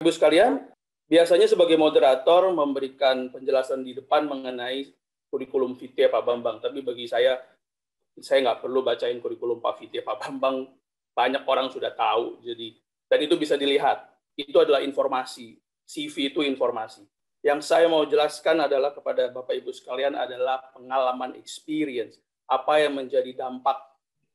Ibu sekalian, biasanya sebagai moderator memberikan penjelasan di depan mengenai kurikulum vitae Pak Bambang. Tapi bagi saya nggak perlu bacain kurikulum Pak vitae Pak Bambang. Banyak orang sudah tahu. Jadi, dan itu bisa dilihat. Itu adalah informasi. CV itu informasi. Yang saya mau jelaskan adalah kepada Bapak Ibu sekalian adalah pengalaman experience. Apa yang menjadi dampak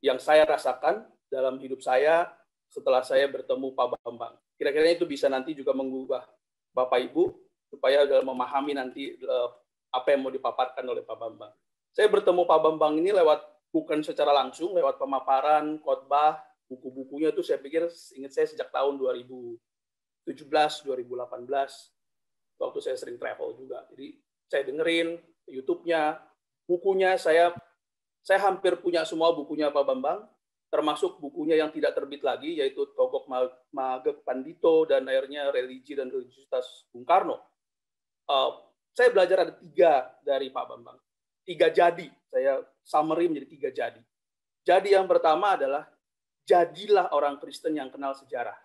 yang saya rasakan dalam hidup saya setelah saya bertemu Pak Bambang. Kira-kira itu bisa nanti juga mengubah Bapak Ibu supaya dalam memahami nanti apa yang mau dipaparkan oleh Pak Bambang. Saya bertemu Pak Bambang ini bukan secara langsung, lewat pemaparan, khotbah, buku-bukunya itu saya pikir, ingat saya sejak tahun 2017, 2018, waktu saya sering travel juga. Jadi saya dengerin YouTube-nya, bukunya, saya hampir punya semua bukunya Pak Bambang, termasuk bukunya yang tidak terbit lagi, yaitu Togok Magek Pandito, dan akhirnya Religi dan Religiositas Bung Karno. Saya belajar ada 3 dari Pak Bambang. 3 jadi, saya summary menjadi 3 jadi. Jadi yang pertama adalah, jadilah orang Kristen yang kenal sejarah.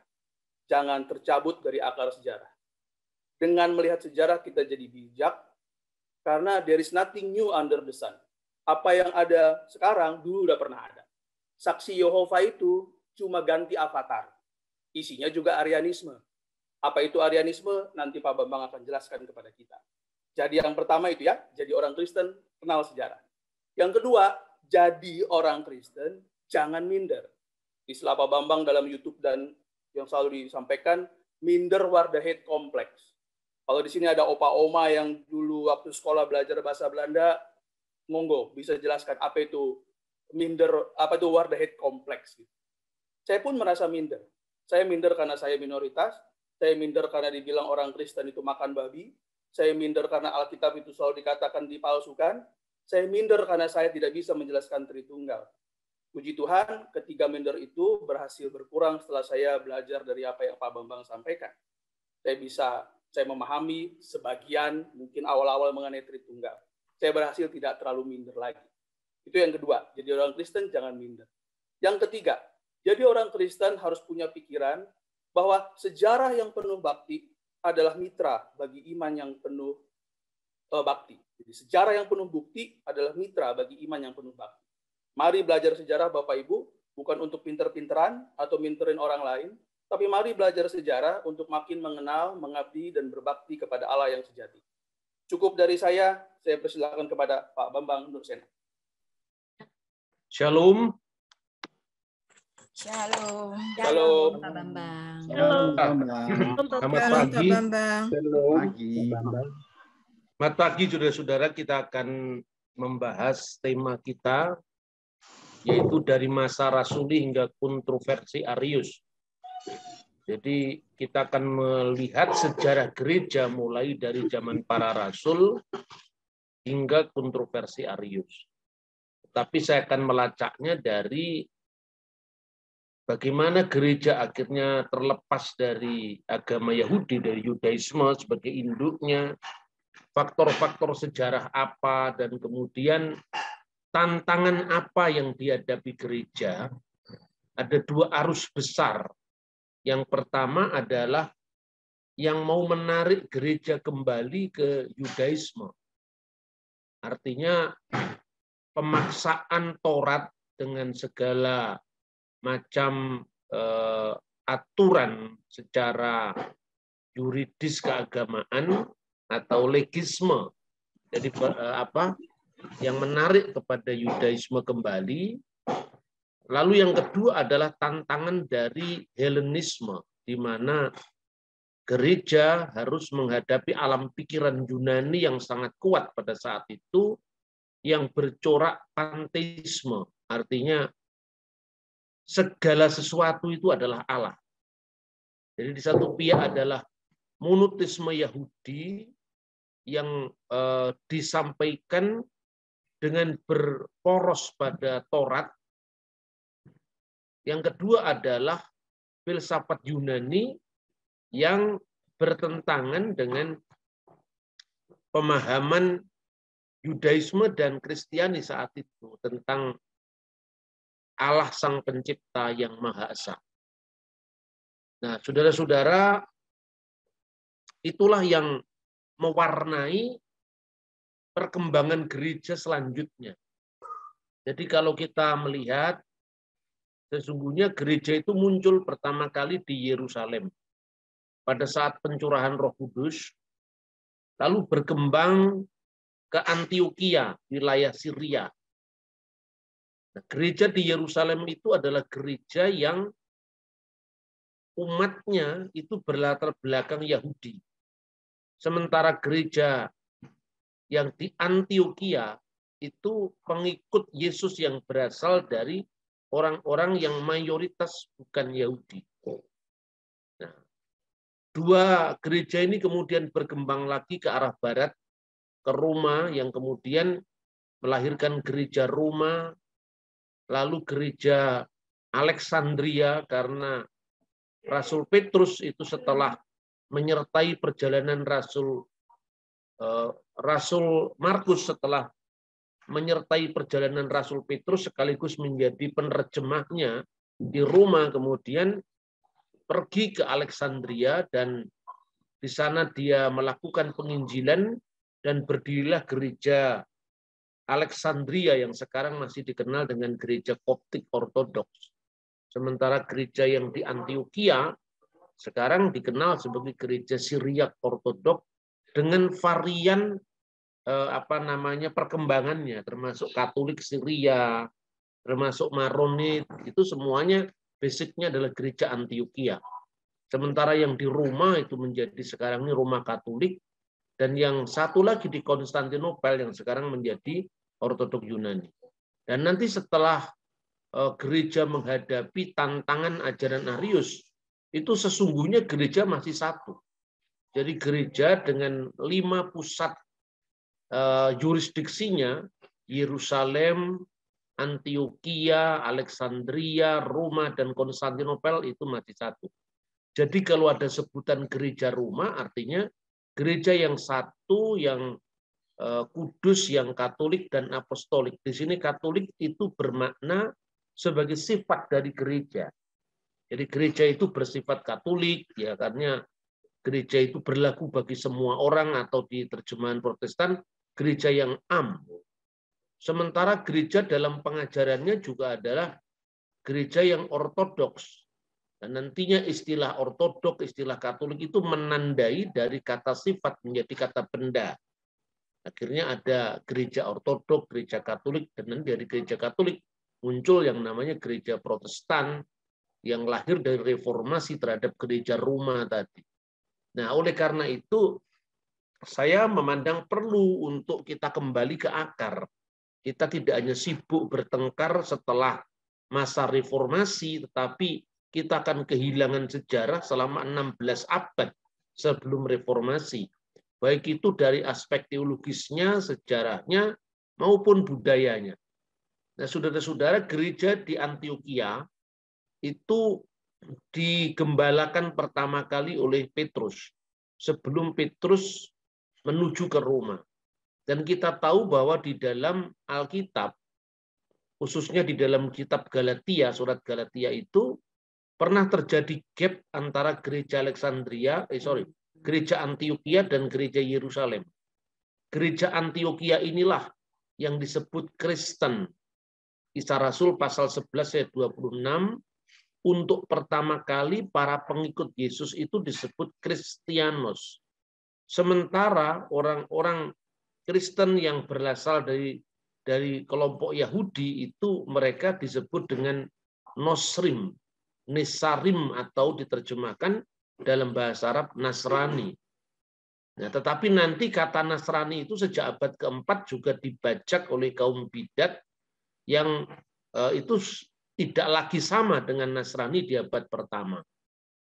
Jangan tercabut dari akar sejarah. Dengan melihat sejarah kita jadi bijak, karena there is nothing new under the sun. Apa yang ada sekarang dulu udah pernah ada. Saksi Yehova itu cuma ganti avatar. Isinya juga Arianisme. Apa itu Arianisme? Nanti Pak Bambang akan jelaskan kepada kita. Jadi yang pertama itu ya, jadi orang Kristen, kenal sejarah. Yang kedua, jadi orang Kristen, jangan minder. Istilah Pak Bambang dalam YouTube dan yang selalu disampaikan, minder wardahet kompleks. Kalau di sini ada opa-oma yang dulu waktu sekolah belajar bahasa Belanda, monggo bisa jelaskan apa itu minder, apa itu wardahet kompleks. Saya pun merasa minder. Saya minder karena saya minoritas, saya minder karena dibilang orang Kristen itu makan babi, saya minder karena Alkitab itu selalu dikatakan dipalsukan, saya minder karena saya tidak bisa menjelaskan Tritunggal. Puji Tuhan, ketiga minder itu berhasil berkurang setelah saya belajar dari apa yang Pak Bambang sampaikan. Saya memahami sebagian, mungkin awal-awal mengenai Tritunggal. Saya berhasil tidak terlalu minder lagi. Itu yang kedua, jadi orang Kristen jangan minder. Yang ketiga, jadi orang Kristen harus punya pikiran bahwa sejarah yang penuh bakti adalah mitra bagi iman yang penuh bakti. Jadi sejarah yang penuh bukti adalah mitra bagi iman yang penuh bakti. Mari belajar sejarah Bapak Ibu, bukan untuk pinter-pinteran atau minterin orang lain, tapi mari belajar sejarah untuk makin mengenal, mengabdi, dan berbakti kepada Allah yang sejati. Cukup dari saya persilakan kepada Pak Bambang Nursena. Shalom. Shalom. Shalom. Pak Bambang. Selamat pagi. Selamat pagi, saudara-saudara. Kita akan membahas tema kita, yaitu dari masa rasuli hingga kontroversi Arius. Jadi kita akan melihat sejarah gereja mulai dari zaman para rasul hingga kontroversi Arius. Tapi saya akan melacaknya dari bagaimana gereja akhirnya terlepas dari agama Yahudi, dari Yudaisme sebagai induknya, faktor-faktor sejarah apa, dan kemudian tantangan apa yang dihadapi gereja. Ada 2 arus besar. Yang pertama adalah yang mau menarik gereja kembali ke Yudaisme. Artinya pemaksaan Taurat dengan segala macam aturan secara yuridis keagamaan atau legisme. Jadi yang menarik kepada Yudaisme kembali. Lalu yang kedua adalah tantangan dari Helenisme, di mana gereja harus menghadapi alam pikiran Yunani yang sangat kuat pada saat itu, yang bercorak panteisme, artinya segala sesuatu itu adalah Allah. Jadi di satu pihak adalah monoteisme Yahudi yang disampaikan dengan berporos pada Taurat. Yang kedua adalah filsafat Yunani yang bertentangan dengan pemahaman Yudaisme dan Kristiani saat itu tentang Allah Sang Pencipta yang Maha Esa. Nah, saudara-saudara, itulah yang mewarnai perkembangan gereja selanjutnya. Jadi kalau kita melihat, sesungguhnya gereja itu muncul pertama kali di Yerusalem pada saat pencurahan Roh Kudus, lalu berkembang ke Antioquia, wilayah Syria. Nah, gereja di Yerusalem itu adalah gereja yang umatnya itu berlatar belakang Yahudi. Sementara gereja yang di Antioquia itu pengikut Yesus yang berasal dari orang-orang yang mayoritas bukan Yahudi. Nah, dua gereja ini kemudian berkembang lagi ke arah barat, ke Roma, yang kemudian melahirkan gereja Roma, lalu gereja Alexandria, karena Rasul Petrus itu setelah menyertai perjalanan Rasul Markus, setelah menyertai perjalanan Rasul Petrus sekaligus menjadi penerjemahnya di Roma, kemudian pergi ke Alexandria dan di sana dia melakukan penginjilan dan berdirilah gereja Alexandria yang sekarang masih dikenal dengan gereja Koptik Ortodoks. Sementara gereja yang di Antioquia sekarang dikenal sebagai gereja Syriak Ortodoks dengan varian perkembangannya, termasuk Katolik Syria, termasuk Maronit, itu semuanya basicnya adalah gereja Antioquia. Sementara yang di Roma itu menjadi sekarang ini Roma Katolik, dan yang satu lagi di Konstantinopel yang sekarang menjadi Ortodok Yunani. Dan nanti setelah gereja menghadapi tantangan ajaran Arius, itu sesungguhnya gereja masih satu. Jadi gereja dengan 5 pusat jurisdiksinya, Yerusalem, Antioquia, Alexandria, Roma, dan Konstantinopel itu masih satu. Jadi kalau ada sebutan gereja Roma, artinya gereja yang satu, yang kudus, yang Katolik dan apostolik. Di sini Katolik itu bermakna sebagai sifat dari gereja. Jadi gereja itu bersifat Katolik, ya, karena gereja itu berlaku bagi semua orang, atau di terjemahan Protestan gereja yang am. Sementara gereja dalam pengajarannya juga adalah gereja yang ortodoks. Dan nantinya istilah ortodoks, istilah Katolik itu menandai dari kata sifat menjadi kata benda. Akhirnya ada gereja ortodoks, gereja Katolik, dan dari gereja Katolik muncul yang namanya gereja Protestan yang lahir dari reformasi terhadap gereja Roma tadi. Nah, oleh karena itu saya memandang perlu untuk kita kembali ke akar. Kita tidak hanya sibuk bertengkar setelah masa reformasi, tetapi kita akan kehilangan sejarah selama 16 abad sebelum reformasi. Baik itu dari aspek teologisnya, sejarahnya, maupun budayanya. Nah, saudara-saudara, gereja di Antioquia itu digembalakan pertama kali oleh Petrus sebelum Petrus menuju ke Roma. Dan kita tahu bahwa di dalam Alkitab, khususnya di dalam kitab Galatia, surat Galatia itu pernah terjadi gap antara gereja gereja Antioquia dan gereja Yerusalem. Gereja Antioquia inilah yang disebut Kristen. Kisah Rasul pasal 11 ayat 26, untuk pertama kali para pengikut Yesus itu disebut Kristianos. Sementara orang-orang Kristen yang berasal dari kelompok Yahudi itu mereka disebut dengan Nosrim, Nesarim, atau diterjemahkan dalam bahasa Arab Nasrani. Nah, tetapi nanti kata Nasrani itu sejak abad keempat juga dibajak oleh kaum bidat yang itu tidak lagi sama dengan Nasrani di abad pertama.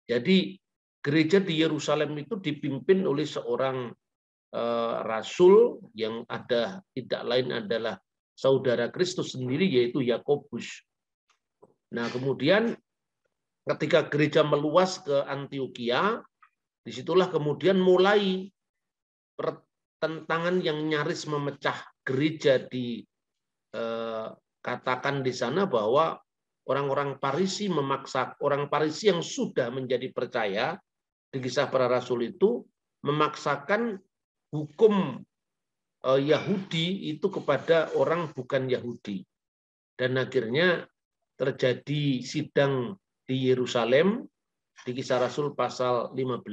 Jadi gereja di Yerusalem itu dipimpin oleh seorang rasul yang ada tidak lain adalah saudara Kristus sendiri, yaitu Yakobus. Nah, kemudian ketika gereja meluas ke Antioquia, disitulah kemudian mulai pertentangan yang nyaris memecah gereja. Katakan di sana bahwa orang-orang Farisi memaksa, orang Farisi yang sudah menjadi percaya di Kisah Para Rasul itu memaksakan hukum Yahudi itu kepada orang bukan Yahudi. Dan akhirnya terjadi sidang di Yerusalem di Kisah Rasul pasal 15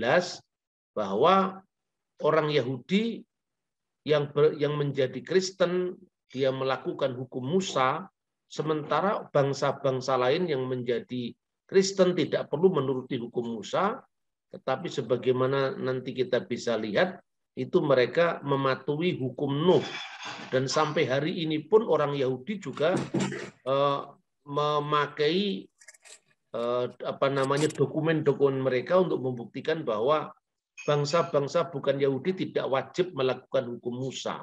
bahwa orang Yahudi yang menjadi Kristen dia melakukan hukum Musa, sementara bangsa-bangsa lain yang menjadi Kristen tidak perlu menuruti hukum Musa, tetapi sebagaimana nanti kita bisa lihat itu mereka mematuhi hukum Nuh. Dan sampai hari ini pun orang Yahudi juga memakai dokumen-dokumen mereka untuk membuktikan bahwa bangsa-bangsa bukan Yahudi tidak wajib melakukan hukum Musa.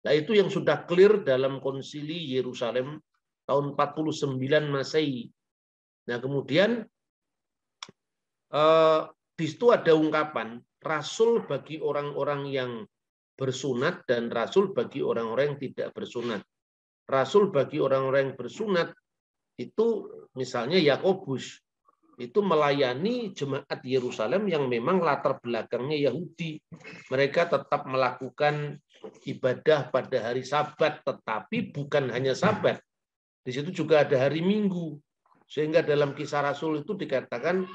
Nah, itu yang sudah clear dalam konsili Yerusalem tahun 49 Masehi. Nah, kemudian di situ ada ungkapan rasul bagi orang-orang yang bersunat dan rasul bagi orang-orang yang tidak bersunat. Rasul bagi orang-orang yang bersunat itu misalnya Yakobus itu melayani jemaat Yerusalem yang memang latar belakangnya Yahudi. Mereka tetap melakukan ibadah pada hari Sabat, tetapi bukan hanya Sabat. Di situ juga ada hari Minggu. Sehingga dalam Kisah Rasul itu dikatakan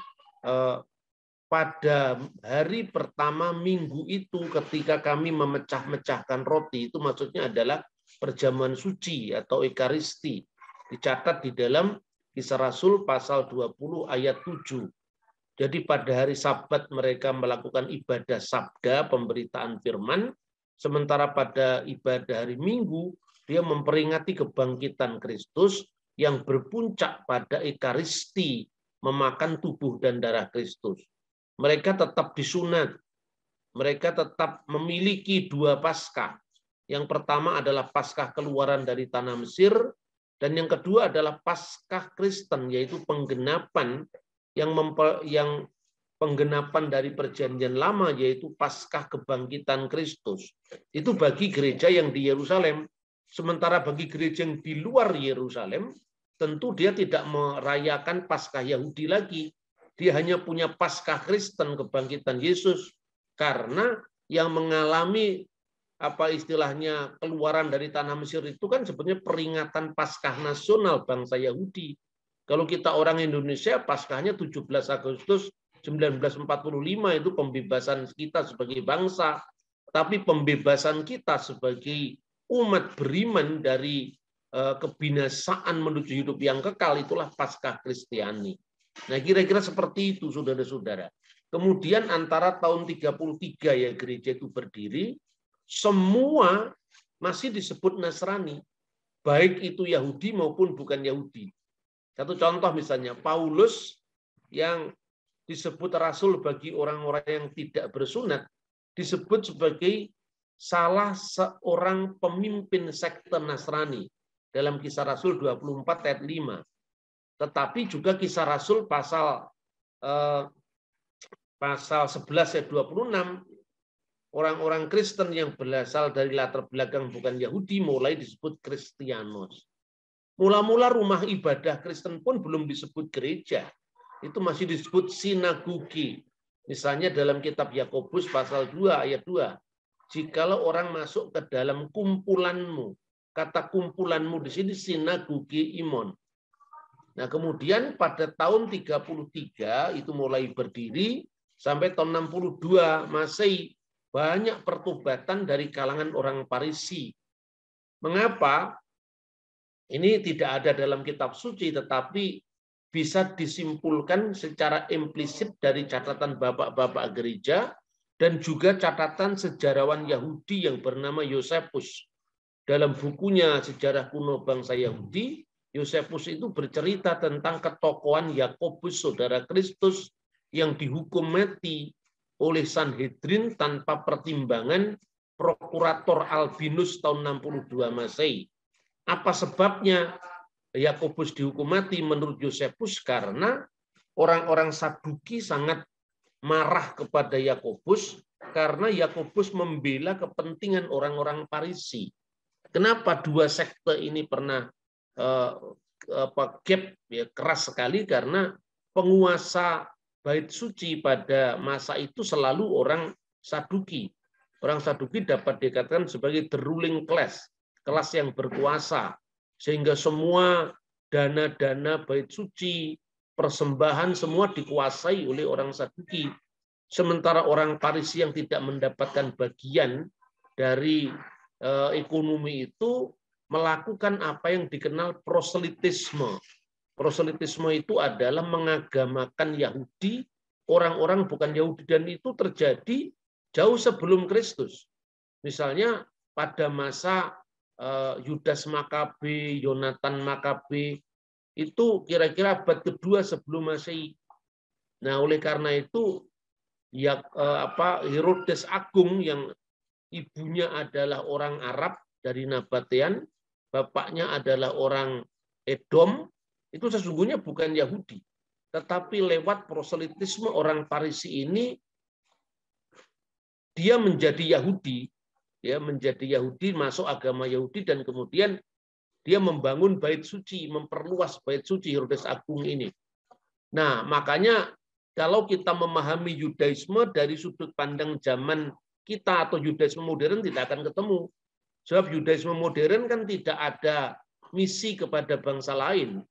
pada hari pertama minggu itu ketika kami memecah-mecahkan roti, itu maksudnya adalah perjamuan suci atau Ekaristi. Dicatat di dalam Kisah Rasul pasal 20 ayat 7. Jadi pada hari Sabat mereka melakukan ibadah sabda, pemberitaan firman, sementara pada ibadah hari Minggu dia memperingati kebangkitan Kristus yang berpuncak pada Ekaristi, memakan tubuh dan darah Kristus. Mereka tetap disunat. Mereka tetap memiliki dua Paskah. Yang pertama adalah Paskah keluaran dari tanah Mesir, dan yang kedua adalah Paskah Kristen, yaitu penggenapan yang penggenapan dari Perjanjian Lama, yaitu Paskah kebangkitan Kristus. Itu bagi gereja yang di Yerusalem. Sementara bagi gereja yang di luar Yerusalem, tentu dia tidak merayakan Paskah Yahudi lagi. Dia hanya punya Paskah Kristen kebangkitan Yesus, karena yang mengalami istilahnya keluaran dari tanah Mesir itu kan sebenarnya peringatan Paskah nasional bangsa Yahudi. Kalau kita orang Indonesia, Paskahnya 17 Agustus 1945 itu pembebasan kita sebagai bangsa. Tapi pembebasan kita sebagai umat beriman dari kebinasaan menuju hidup yang kekal itulah Paskah Kristiani. Nah, kira-kira seperti itu, saudara-saudara. Kemudian antara tahun 33 ya gereja itu berdiri, semua masih disebut Nasrani, baik itu Yahudi maupun bukan Yahudi. Satu contoh misalnya, Paulus yang disebut rasul bagi orang-orang yang tidak bersunat, disebut sebagai salah seorang pemimpin sekte Nasrani dalam Kisah Rasul 24 ayat 5. Tetapi juga Kisah Rasul pasal 11 ayat 26, orang-orang Kristen yang berasal dari latar belakang bukan Yahudi mulai disebut Kristianos. Mula-mula rumah ibadah Kristen pun belum disebut gereja. Itu masih disebut sinagogi. Misalnya dalam kitab Yakobus pasal 2 ayat 2. Jikalau orang masuk ke dalam kumpulanmu. Kata kumpulanmu di sini sinagogi Imon. Nah, kemudian pada tahun 33 itu mulai berdiri sampai tahun 62 Masehi. Banyak pertobatan dari kalangan orang Farisi. Mengapa? Ini tidak ada dalam kitab suci, tetapi bisa disimpulkan secara implisit dari catatan bapak-bapak gereja dan juga catatan sejarawan Yahudi yang bernama Yosefus. Dalam bukunya Sejarah Kuno Bangsa Yahudi, Yosefus itu bercerita tentang ketokohan Yakobus, saudara Kristus, yang dihukum mati oleh Sanhedrin tanpa pertimbangan Prokurator Albinus tahun 62 Masehi. Apa sebabnya Yakobus dihukum mati menurut Yosefus? Karena orang-orang Saduki sangat marah kepada Yakobus karena Yakobus membela kepentingan orang-orang Farisi. Kenapa dua sekte ini pernah keras sekali? Karena penguasa Bait Suci pada masa itu selalu orang Saduki. Orang Saduki dapat dikatakan sebagai the ruling class, kelas yang berkuasa, sehingga semua dana-dana bait suci, persembahan semua dikuasai oleh orang Saduki. Sementara orang Farisi yang tidak mendapatkan bagian dari ekonomi itu melakukan apa yang dikenal proselitisme. Proselitisme itu adalah mengagamakan Yahudi, orang-orang bukan Yahudi, dan itu terjadi jauh sebelum Kristus. Misalnya pada masa Yudas Makabe, Yonatan Makabe, itu kira-kira abad kedua sebelum Masehi. Nah, oleh karena itu ya Herodes Agung yang ibunya adalah orang Arab dari Nabatean, bapaknya adalah orang Edom, itu sesungguhnya bukan Yahudi. Tetapi lewat proselitisme orang Farisi ini, dia menjadi Yahudi, ya menjadi Yahudi, masuk agama Yahudi, dan kemudian dia membangun bait suci, memperluas bait suci Herodes Agung ini. Nah, makanya kalau kita memahami Yudaisme dari sudut pandang zaman kita atau Yudaisme modern tidak akan ketemu. Sebab Yudaisme modern kan tidak ada misi kepada bangsa lain.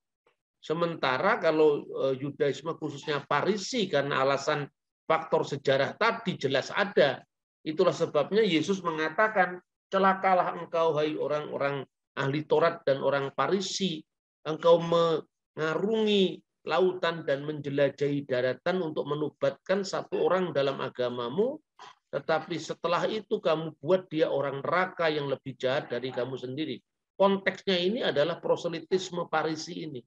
Sementara kalau Yudaisme khususnya Farisi karena alasan faktor sejarah tadi jelas ada. Itulah sebabnya Yesus mengatakan, celakalah engkau hai orang-orang ahli Taurat dan orang Farisi, engkau mengarungi lautan dan menjelajahi daratan untuk menubatkan satu orang dalam agamamu, tetapi setelah itu kamu buat dia orang neraka yang lebih jahat dari kamu sendiri. Konteksnya ini adalah proselitisme Farisi ini.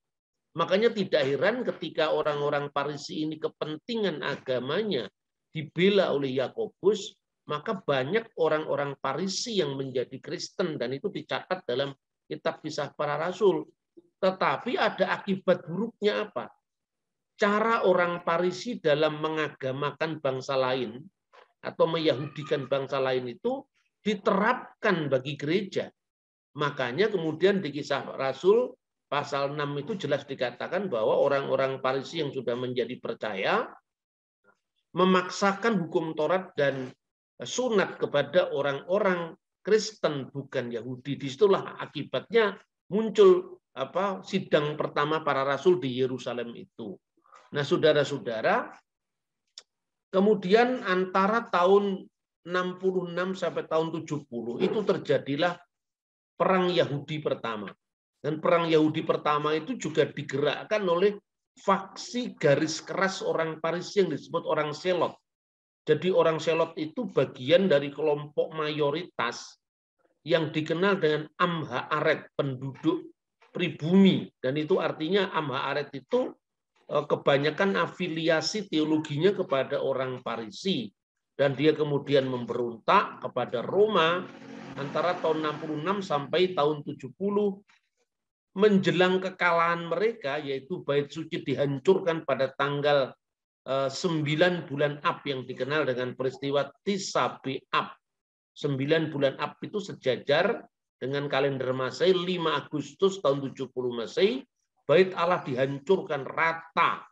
Makanya tidak heran ketika orang-orang Farisi ini kepentingan agamanya dibela oleh Yakobus, maka banyak orang-orang Farisi yang menjadi Kristen, dan itu dicatat dalam kitab Kisah Para Rasul. Tetapi ada akibat buruknya apa? Cara orang Farisi dalam mengagamakan bangsa lain atau meyahudikan bangsa lain itu diterapkan bagi gereja. Makanya kemudian di Kisah Rasul pasal 6 itu jelas dikatakan bahwa orang-orang Farisi yang sudah menjadi percaya memaksakan hukum Taurat dan sunat kepada orang-orang Kristen bukan Yahudi. Disitulah akibatnya muncul sidang pertama para rasul di Yerusalem itu. Nah, saudara-saudara, kemudian antara tahun 66 sampai tahun 70 itu terjadilah perang Yahudi pertama. Dan perang Yahudi pertama itu juga digerakkan oleh faksi garis keras orang Farisi yang disebut orang Selot. Jadi orang Selot itu bagian dari kelompok mayoritas yang dikenal dengan Amha Aret, penduduk pribumi. Dan itu artinya Amha Aret itu kebanyakan afiliasi teologinya kepada orang Farisi. Dan dia kemudian memberontak kepada Roma antara tahun 66 sampai tahun 70. Menjelang kekalahan mereka, yaitu bait suci dihancurkan pada tanggal 9 bulan Ab yang dikenal dengan peristiwa Tis'a B'Ab. 9 bulan Ab itu sejajar dengan kalender Masehi 5 Agustus tahun 70 Masehi. Bait Allah dihancurkan rata.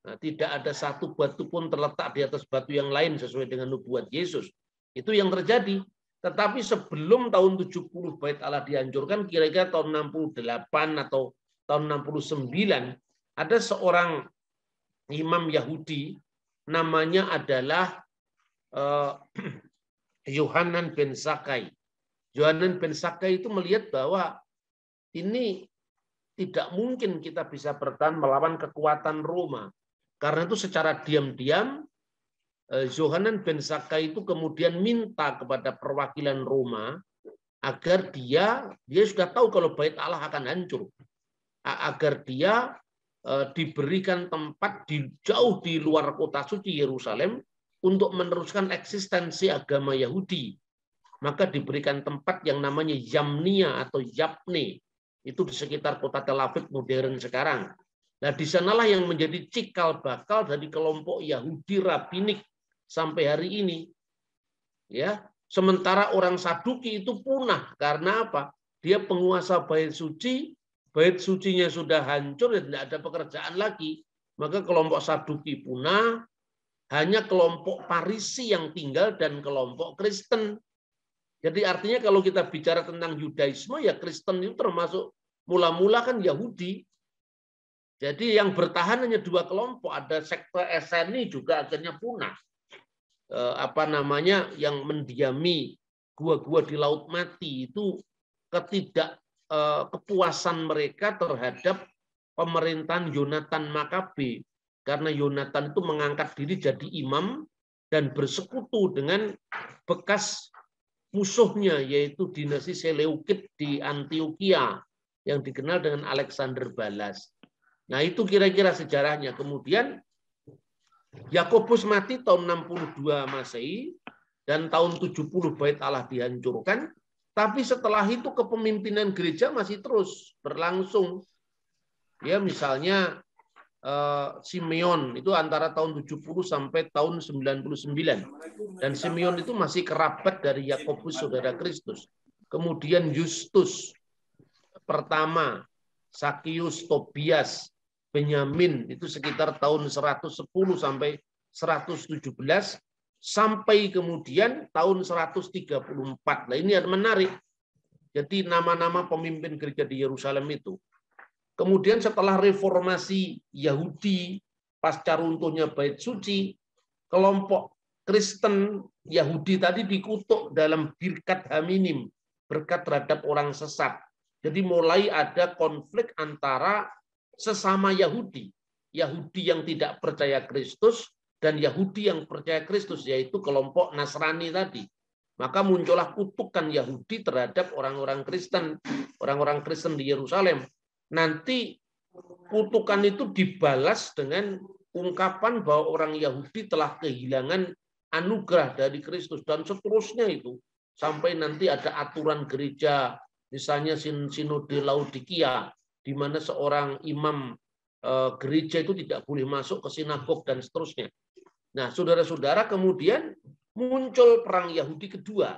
Nah, tidak ada satu batu pun terletak di atas batu yang lain sesuai dengan nubuat Yesus. Itu yang terjadi. Tetapi sebelum tahun 70 bait Allah dihancurkan, kira-kira tahun 68 atau tahun 69, ada seorang imam Yahudi, namanya adalah Yohanan ben Zakkai. Yohanan ben Zakkai itu melihat bahwa ini tidak mungkin kita bisa bertahan melawan kekuatan Roma. Karena itu secara diam-diam Yohanan ben Zakkai itu kemudian minta kepada perwakilan Roma agar dia sudah tahu kalau bait Allah akan hancur, agar dia diberikan tempat jauh di luar kota suci Yerusalem untuk meneruskan eksistensi agama Yahudi. Maka diberikan tempat yang namanya Yamnia atau Yapne, itu di sekitar kota Tel Aviv modern sekarang. Nah, di sanalah yang menjadi cikal bakal dari kelompok Yahudi Rabinik sampai hari ini. Ya, sementara orang Saduki itu punah karena apa? Dia penguasa bait suci, bait sucinya sudah hancur dan tidak ada pekerjaan lagi. Maka kelompok Saduki punah, hanya kelompok Parisi yang tinggal dan kelompok Kristen. Jadi artinya kalau kita bicara tentang Yudaisme, ya Kristen itu termasuk mula-mula kan Yahudi. Jadi yang bertahan hanya dua kelompok, ada sekte Eseni juga akhirnya punah. Yang mendiami gua-gua di Laut Mati itu kepuasan mereka terhadap pemerintahan Yonatan Makabe, karena Yonatan itu mengangkat diri jadi imam dan bersekutu dengan bekas musuhnya, yaitu dinasti Seleukid di Antioquia yang dikenal dengan Alexander Balas. Nah, itu kira-kira sejarahnya. Kemudian Yakobus mati tahun 62 Masehi dan tahun 70 Bait Allah dihancurkan. Tapi setelah itu kepemimpinan gereja masih terus berlangsung. Ya, misalnya Simeon itu antara tahun 70 sampai tahun 99. Dan Simeon itu masih kerabat dari Yakobus saudara Kristus. Kemudian Justus pertama, Sakius, Tobias, Benyamin itu sekitar tahun 110 sampai 117 sampai kemudian tahun 134. Nah, ini menarik. Jadi nama-nama pemimpin gereja di Yerusalem itu. Kemudian setelah reformasi Yahudi, pasca runtuhnya Bait Suci, kelompok Kristen Yahudi tadi dikutuk dalam birkat haminim, berkat terhadap orang sesat. Jadi mulai ada konflik antara sesama Yahudi, Yahudi yang tidak percaya Kristus dan Yahudi yang percaya Kristus, yaitu kelompok Nasrani tadi. Maka muncullah kutukan Yahudi terhadap orang-orang Kristen di Yerusalem. Nanti kutukan itu dibalas dengan ungkapan bahwa orang Yahudi telah kehilangan anugerah dari Kristus dan seterusnya itu. Sampai nanti ada aturan gereja, misalnya Sinode Laodikia, di mana seorang imam gereja itu tidak boleh masuk ke sinagog dan seterusnya. Nah, saudara-saudara, kemudian muncul perang Yahudi kedua.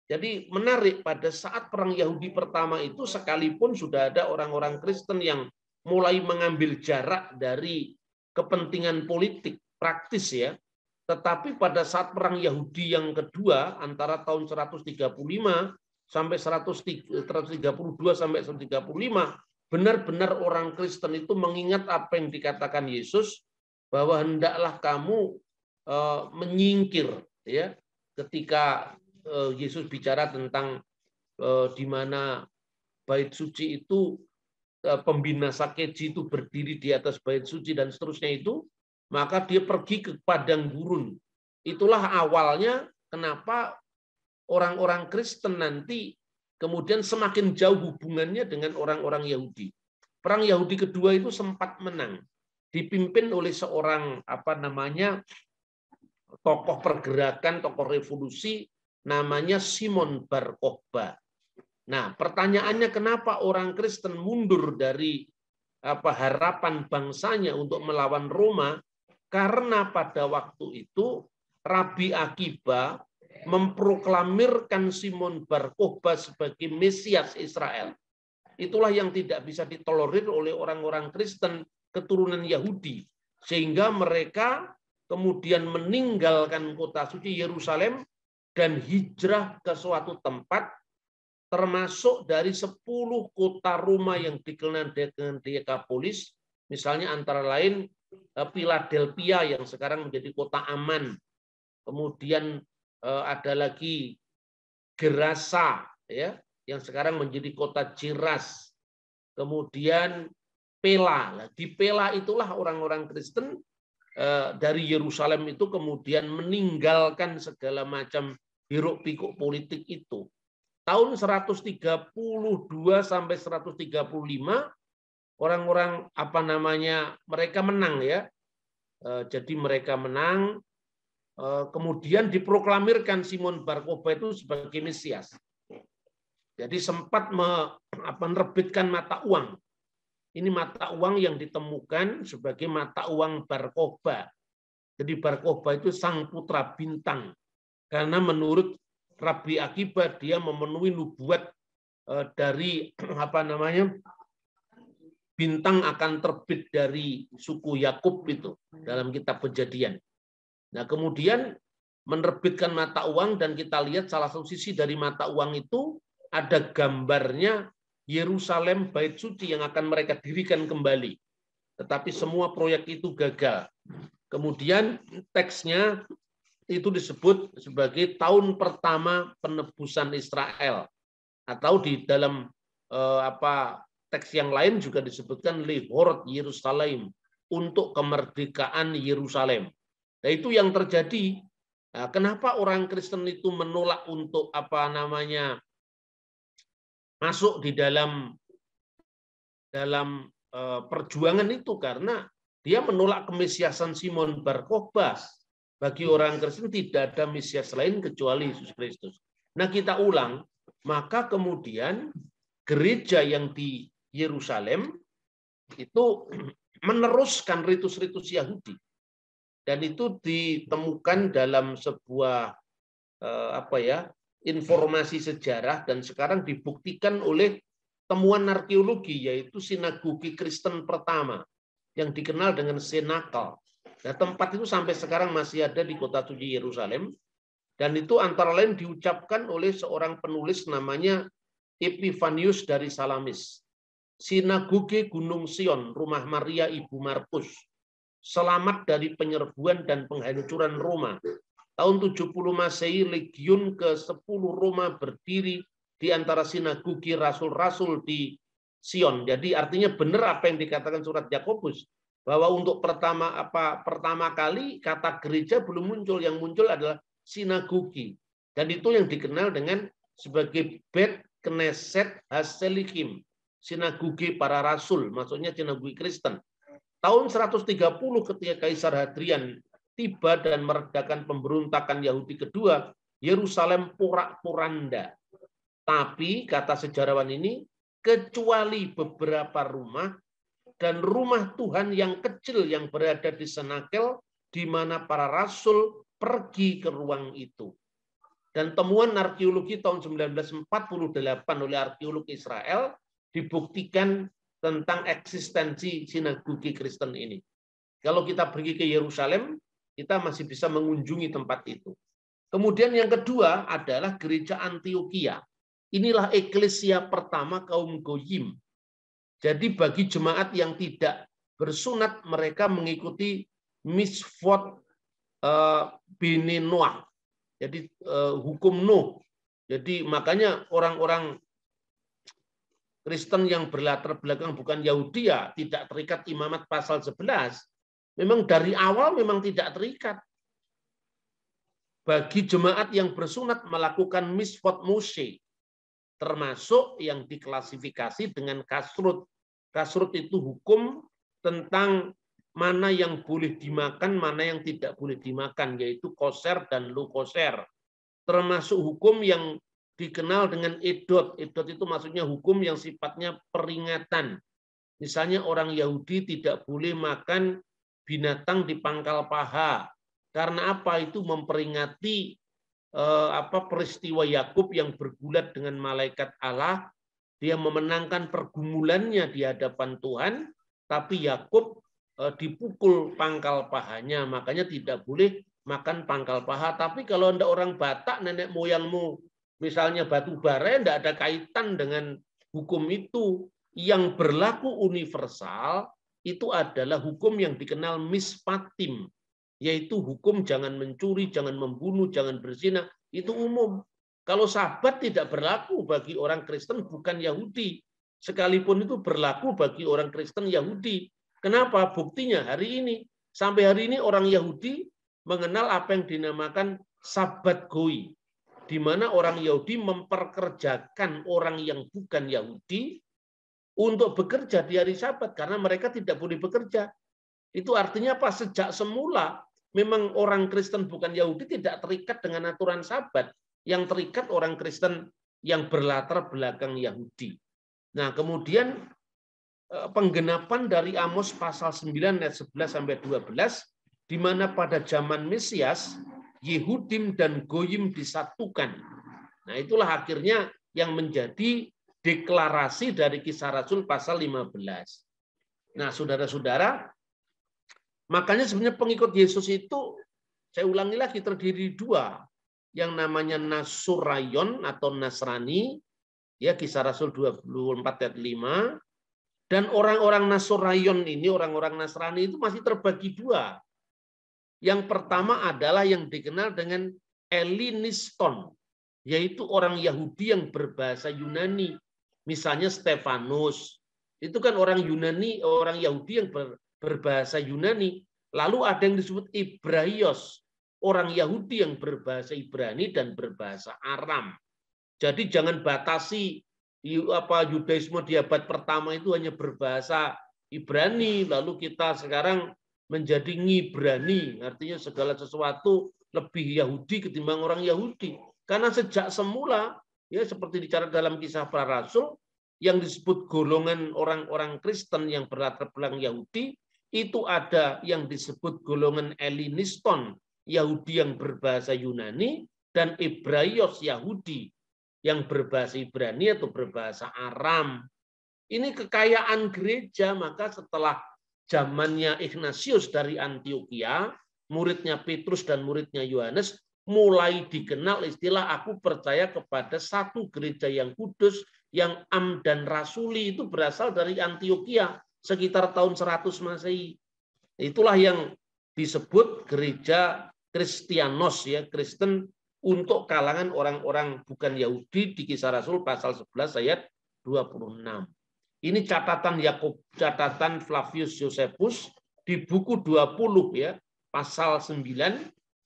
Jadi menarik, pada saat perang Yahudi pertama itu sekalipun sudah ada orang-orang Kristen yang mulai mengambil jarak dari kepentingan politik praktis ya, tetapi pada saat perang Yahudi yang kedua antara tahun 135 sampai 132 sampai 135, benar-benar orang Kristen itu mengingat apa yang dikatakan Yesus bahwa hendaklah kamu menyingkir ya, ketika Yesus bicara tentang di mana bait suci itu pembinasa keji itu berdiri di atas bait suci dan seterusnya itu, maka dia pergi ke padang gurun. Itulah awalnya kenapa orang-orang Kristen nanti kemudian semakin jauh hubungannya dengan orang-orang Yahudi. Perang Yahudi kedua itu sempat menang, dipimpin oleh seorang tokoh pergerakan, tokoh revolusi, namanya Simon Bar Kokhba. Nah, pertanyaannya kenapa orang Kristen mundur dari harapan bangsanya untuk melawan Roma? Karena pada waktu itu Rabi Akiba memproklamirkan Simon Bar Kokhba sebagai Mesias Israel. Itulah yang tidak bisa ditolerir oleh orang-orang Kristen keturunan Yahudi, sehingga mereka kemudian meninggalkan kota suci Yerusalem dan hijrah ke suatu tempat, termasuk dari 10 kota Roma yang dikenal dengan Dekapolis, misalnya antara lain Philadelphia yang sekarang menjadi kota aman, kemudian ada lagi Gerasa ya, yang sekarang menjadi kota Ciras, kemudian Pela. Di Pela itulah orang-orang Kristen dari Yerusalem itu kemudian meninggalkan segala macam hiruk-pikuk politik itu. Tahun 132 sampai 135 orang-orang mereka menang ya. Jadi mereka menang, kemudian diproklamirkan Simon Bar Kokhba itu sebagai Mesias. Jadi sempat menerbitkan mata uang. Ini mata uang yang ditemukan sebagai mata uang Bar Kokhba. Jadi Bar Kokhba itu sang putra bintang. Karena menurut Rabi Akiba dia memenuhi nubuat dari bintang akan terbit dari suku Yakub itu dalam kitab Kejadian. Nah, kemudian menerbitkan mata uang, dan kita lihat salah satu sisi dari mata uang itu ada gambarnya Yerusalem Bait Suci yang akan mereka dirikan kembali. Tetapi semua proyek itu gagal. Kemudian teksnya itu disebut sebagai tahun pertama penebusan Israel, atau di dalam teks yang lain juga disebutkan Lihorot Yerusalem, untuk kemerdekaan Yerusalem. Nah, itu yang terjadi. Nah, kenapa orang Kristen itu menolak untuk masuk di dalam perjuangan itu? Karena dia menolak kemesiasan Simon Bar Kokhba. Bagi orang Kristen tidak ada Mesias lain kecuali Yesus Kristus. Nah, kita ulang, maka kemudian gereja yang di Yerusalem itu meneruskan ritus-ritus Yahudi. Dan itu ditemukan dalam sebuah informasi sejarah, dan sekarang dibuktikan oleh temuan arkeologi, yaitu sinagogi Kristen pertama yang dikenal dengan Senakal. Nah, tempat itu sampai sekarang masih ada di kota suci Yerusalem, dan itu antara lain diucapkan oleh seorang penulis namanya Epifanius dari Salamis. Sinagoge Gunung Sion, rumah Maria Ibu Markus, selamat dari penyerbuan dan penghancuran Roma. Tahun 70 Masehi, Legiun ke-10 Roma berdiri di antara sinagogi rasul-rasul di Sion. Jadi artinya benar apa yang dikatakan surat Yakobus, bahwa untuk pertama kali kata gereja belum muncul, yang muncul adalah sinagogi. Dan itu yang dikenal dengan sebagai Bet Knesset Haselikim, sinagogi para rasul, maksudnya sinagogi Kristen. Tahun 130 ketika Kaisar Hadrian tiba dan meredakan pemberontakan Yahudi kedua, Yerusalem porak-poranda. Tapi kata sejarawan ini, kecuali beberapa rumah dan rumah Tuhan yang kecil yang berada di Senakel, di mana para rasul pergi ke ruang itu. Dan temuan arkeologi tahun 1948 oleh arkeolog Israel dibuktikan tentang eksistensi sinagogi Kristen ini. Kalau kita pergi ke Yerusalem, kita masih bisa mengunjungi tempat itu. Kemudian yang kedua adalah gereja Antioquia. Inilah eklesia pertama kaum Goyim. Jadi bagi jemaat yang tidak bersunat, mereka mengikuti Misvot Bene Noah. Jadi hukum Nuh. Jadi makanya orang-orang Kristen yang berlatar belakang bukan Yahudi ya tidak terikat imamat pasal 11. Memang dari awal memang tidak terikat. Bagi jemaat yang bersunat melakukan misvot Moshe, termasuk yang diklasifikasi dengan kasrut. Kasrut itu hukum tentang mana yang boleh dimakan, mana yang tidak boleh dimakan, yaitu koser dan lo koser. Termasuk hukum yang dikenal dengan edot. Edot itu maksudnya hukum yang sifatnya peringatan. Misalnya orang Yahudi tidak boleh makan binatang di pangkal paha. Karena apa? Itu memperingati peristiwa Yakub yang bergulat dengan malaikat Allah. Dia memenangkan pergumulannya di hadapan Tuhan, tapi Yakub dipukul pangkal pahanya. Makanya tidak boleh makan pangkal paha. Tapi kalau Anda orang Batak, nenek moyangmu misalnya batu bara, tidak ada kaitan dengan hukum itu. Yang berlaku universal itu adalah hukum yang dikenal mispatim, yaitu hukum jangan mencuri, jangan membunuh, jangan berzina. Itu umum. Kalau Sabat tidak berlaku bagi orang Kristen bukan Yahudi, sekalipun itu berlaku bagi orang Kristen Yahudi. Kenapa? Buktinya hari ini, sampai hari ini orang Yahudi mengenal apa yang dinamakan Sabat Goi, di mana orang Yahudi memperkerjakan orang yang bukan Yahudi untuk bekerja di hari Sabat karena mereka tidak boleh bekerja. Itu artinya apa? Sejak semula memang orang Kristen bukan Yahudi tidak terikat dengan aturan Sabat, yang terikat orang Kristen yang berlatar belakang Yahudi. Nah, kemudian penggenapan dari Amos pasal 9 ayat 11 sampai 12, di mana pada zaman Mesias Yehudim dan Goyim disatukan. Nah, itulah akhirnya yang menjadi deklarasi dari Kisah Rasul pasal 15. Nah, saudara-saudara, makanya sebenarnya pengikut Yesus itu saya ulangi lagi, terdiri dua, yang namanya Nasurayon atau Nasrani, ya Kisah Rasul 24 ayat 5, dan orang-orang Nasurayon ini, orang-orang Nasrani itu masih terbagi dua. Yang pertama adalah yang dikenal dengan Eliniston, yaitu orang Yahudi yang berbahasa Yunani. Misalnya Stefanus, itu kan orang Yunani, orang Yahudi yang berbahasa Yunani. Lalu ada yang disebut Ibraios, orang Yahudi yang berbahasa Ibrani dan berbahasa Aram. Jadi jangan batasi Yudaisme di abad pertama itu hanya berbahasa Ibrani, lalu kita sekarang menjadi Ngibrani, artinya segala sesuatu lebih Yahudi ketimbang orang Yahudi. Karena sejak semula, ya seperti dicatat dalam Kisah Para Rasul, yang disebut golongan orang-orang Kristen yang berlatar belakang Yahudi, itu ada yang disebut golongan Eliniston, Yahudi yang berbahasa Yunani, dan Ibraios, Yahudi yang berbahasa Ibrani atau berbahasa Aram. Ini kekayaan gereja, maka setelah zamannya Ignatius dari Antioquia, muridnya Petrus dan muridnya Yohanes, mulai dikenal istilah aku percaya kepada satu gereja yang kudus, yang am dan rasuli, itu berasal dari Antioquia sekitar tahun 100 Masehi. Itulah yang disebut gereja Kristianos, ya, Kristen untuk kalangan orang-orang bukan Yahudi di Kisah Rasul pasal 11 ayat 26. Ini catatan Flavius Josephus di buku 20 ya, pasal 9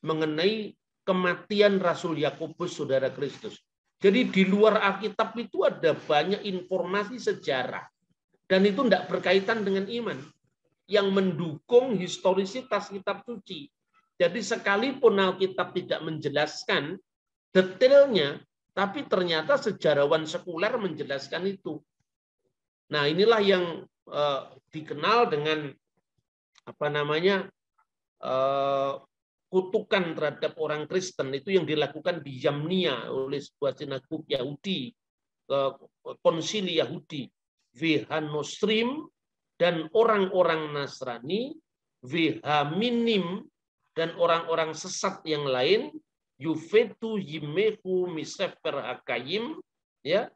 mengenai kematian Rasul Yakobus saudara Kristus. Jadi di luar Alkitab itu ada banyak informasi sejarah dan itu tidak berkaitan dengan iman yang mendukung historisitas kitab suci. Jadi sekalipun Alkitab tidak menjelaskan detailnya, tapi ternyata sejarawan sekuler menjelaskan itu. Nah, inilah yang dikenal dengan kutukan terhadap orang Kristen, itu yang dilakukan di Yamnia oleh sebuah sinagog Yahudi, konsili Yahudi, Vehanostrim dan orang-orang Nasrani, Vehaminim dan orang-orang sesat yang lain, Yufetu Yimehu Misefer Hakayim, ya,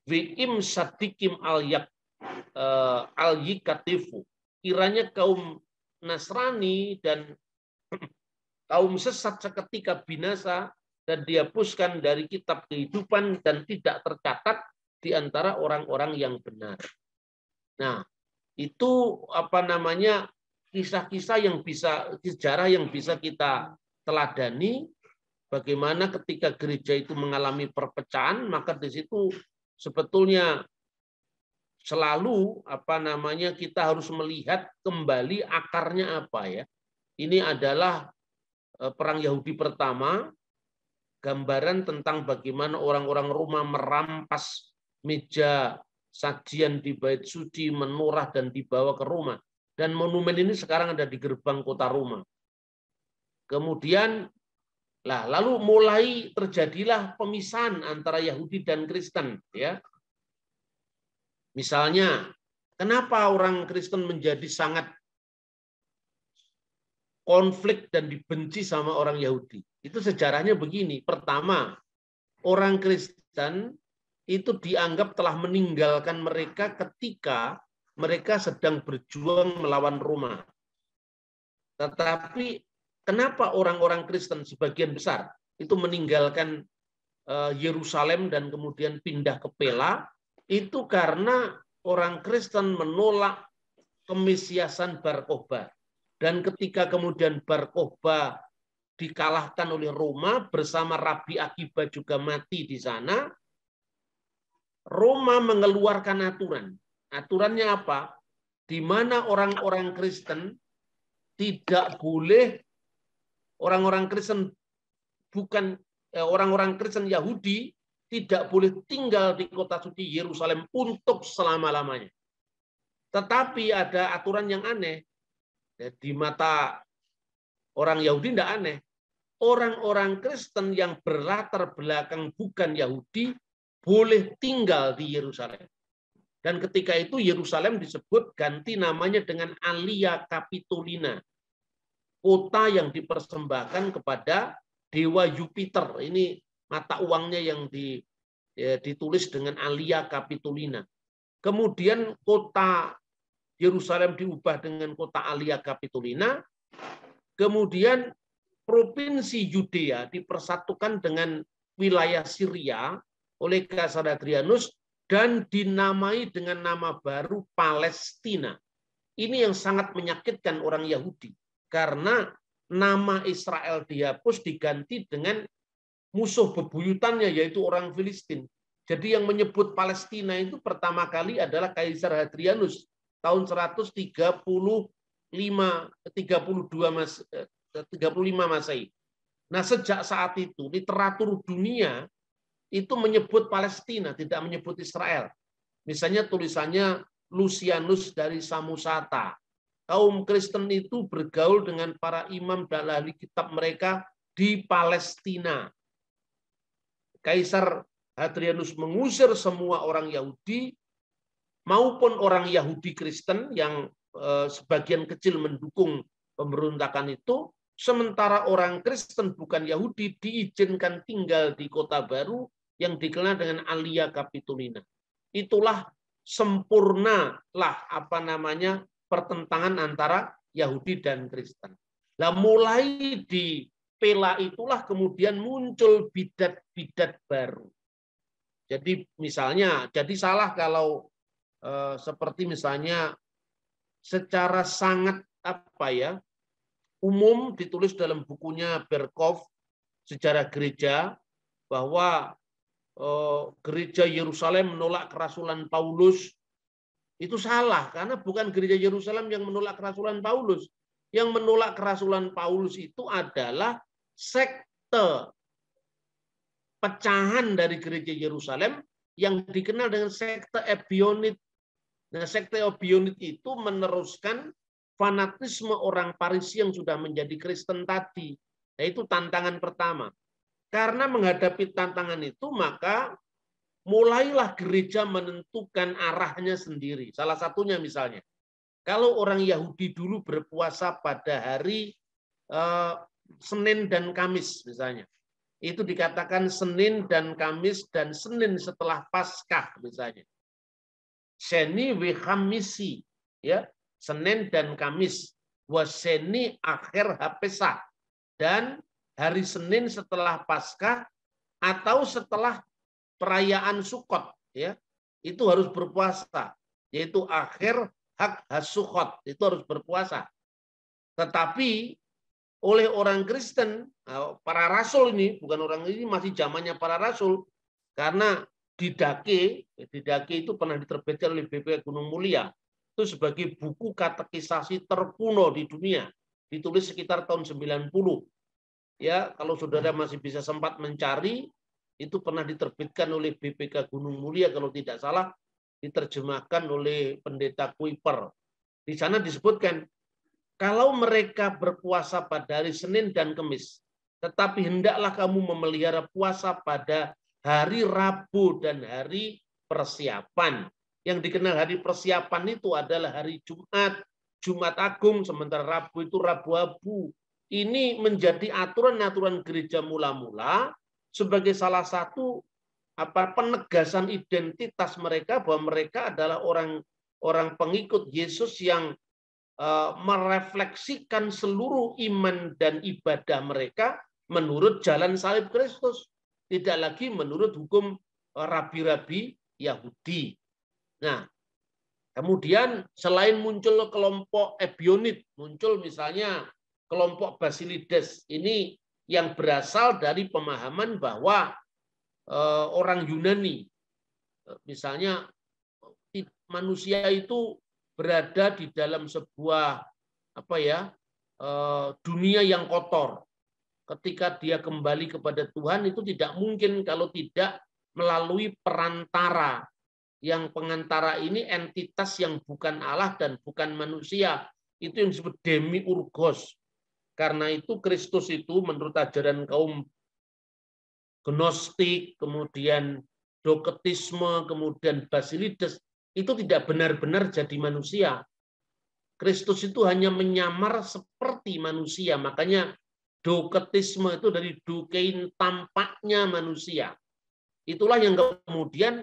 Ve'im Sadikim al-Yikatifu. Kiranya kaum Nasrani dan kaum sesat seketika binasa dan dihapuskan dari kitab kehidupan dan tidak tercatat di antara orang-orang yang benar. Nah, itu kisah-kisah yang bisa, sejarah yang bisa kita teladani, bagaimana ketika gereja itu mengalami perpecahan, maka di situ sebetulnya selalu kita harus melihat kembali akarnya apa ya. Ini adalah perang Yahudi pertama, gambaran tentang bagaimana orang-orang Roma merampas meja sajian di Bait Suci, menorah dan dibawa ke Roma. Dan monumen ini sekarang ada di gerbang kota Roma. Kemudian, lalu mulai terjadilah pemisahan antara Yahudi dan Kristen. Ya, misalnya, kenapa orang Kristen menjadi sangat konflik dan dibenci sama orang Yahudi? Itu sejarahnya begini. Pertama, orang Kristen itu dianggap telah meninggalkan mereka ketika mereka sedang berjuang melawan Roma. Tetapi kenapa orang-orang Kristen sebagian besar itu meninggalkan Yerusalem dan kemudian pindah ke Pela? Itu karena orang Kristen menolak kemesiasan Bar Kokhba. Dan ketika kemudian Bar Kokhba dikalahkan oleh Roma bersama Rabi Akiba juga mati di sana, Roma mengeluarkan aturan. Aturannya apa? Di mana orang-orang Kristen tidak boleh, orang-orang Kristen orang-orang Kristen Yahudi tidak boleh tinggal di kota suci Yerusalem untuk selama-lamanya. Tetapi ada aturan yang aneh. Di mata orang Yahudi tidak aneh. Orang-orang Kristen yang berlatar belakang bukan Yahudi boleh tinggal di Yerusalem. Dan ketika itu Yerusalem disebut ganti namanya dengan Alia Capitolina. kota yang dipersembahkan kepada dewa Jupiter. Ini mata uangnya yang ditulis dengan Alia Capitolina. Kemudian kota Yerusalem diubah dengan kota Alia Capitolina. Kemudian provinsi Yudea dipersatukan dengan wilayah Syria oleh Kaisar Hadrianus dan dinamai dengan nama baru Palestina. Ini yang sangat menyakitkan orang Yahudi karena nama Israel dihapus diganti dengan musuh bebuyutannya yaitu orang Filistin. Jadi yang menyebut Palestina itu pertama kali adalah Kaisar Hadrianus tahun 135 Masehi. Nah, sejak saat itu literatur dunia itu menyebut Palestina, tidak menyebut Israel. Misalnya tulisannya Lucianus dari Samosata. Kaum Kristen itu bergaul dengan para imam dan ahli kitab mereka di Palestina. Kaisar Hadrianus mengusir semua orang Yahudi maupun orang Yahudi Kristen yang sebagian kecil mendukung pemberontakan itu, sementara orang Kristen bukan Yahudi diizinkan tinggal di kota baru yang dikenal dengan Alia Capitolina. Itulah sempurnalah pertentangan antara Yahudi dan Kristen. Nah, mulai di Pela itulah kemudian muncul bidat-bidat baru. Jadi misalnya, jadi salah kalau seperti misalnya secara sangat umum ditulis dalam bukunya Berkov Sejarah Gereja bahwa gereja Yerusalem menolak kerasulan Paulus. Itu salah karena bukan gereja Yerusalem yang menolak kerasulan Paulus. Yang menolak kerasulan Paulus itu adalah sekte pecahan dari gereja Yerusalem yang dikenal dengan sekte Ebionit. Nah, sekte Ebionit itu meneruskan fanatisme orang Parisi yang sudah menjadi Kristen tadi. Nah, itu tantangan pertama. Karena menghadapi tantangan itu, maka mulailah gereja menentukan arahnya sendiri. Salah satunya misalnya, kalau orang Yahudi dulu berpuasa pada hari Senin dan Kamis misalnya, itu dikatakan Senin dan Kamis dan Senin setelah Paskah misalnya. Seni Wechamisi, ya, Senin dan Kamis. Waseni akhir Hapesah, dan hari Senin setelah Paskah atau setelah perayaan Sukot, ya, itu harus berpuasa, yaitu akhir Hak Hasukot, itu harus berpuasa. Tetapi oleh orang Kristen, para rasul ini, bukan orang ini masih zamannya para rasul, karena Didache itu pernah diterbitkan oleh BPK Gunung Mulia, itu sebagai buku katekisasi terkuno di dunia, ditulis sekitar tahun 90. Ya, kalau saudara masih bisa sempat mencari, itu pernah diterbitkan oleh BPK Gunung Mulia, kalau tidak salah diterjemahkan oleh Pendeta Kuiper. Di sana disebutkan, kalau mereka berpuasa pada hari Senin dan Kamis, tetapi hendaklah kamu memelihara puasa pada hari Rabu dan hari persiapan. Yang dikenal hari persiapan itu adalah hari Jumat, Jumat Agung, sementara Rabu itu Rabu Abu. Ini menjadi aturan-aturan gereja mula-mula sebagai salah satu penegasan identitas mereka bahwa mereka adalah orang pengikut Yesus yang merefleksikan seluruh iman dan ibadah mereka menurut jalan salib Kristus, tidak lagi menurut hukum rabi-rabi Yahudi. Nah, kemudian selain muncul kelompok Ebionit, muncul misalnya kelompok Basilides. Ini yang berasal dari pemahaman bahwa orang Yunani, misalnya manusia itu berada di dalam sebuah dunia yang kotor. Ketika dia kembali kepada Tuhan itu tidak mungkin kalau tidak melalui perantara. Yang pengantara ini entitas yang bukan Allah dan bukan manusia. Itu yang disebut demiurgos. Karena itu Kristus itu menurut ajaran kaum Gnostik, kemudian Doketisme, kemudian Basilides, itu tidak benar-benar jadi manusia. Kristus itu hanya menyamar seperti manusia. Makanya doketisme itu dari dukein, tampaknya manusia. Itulah yang kemudian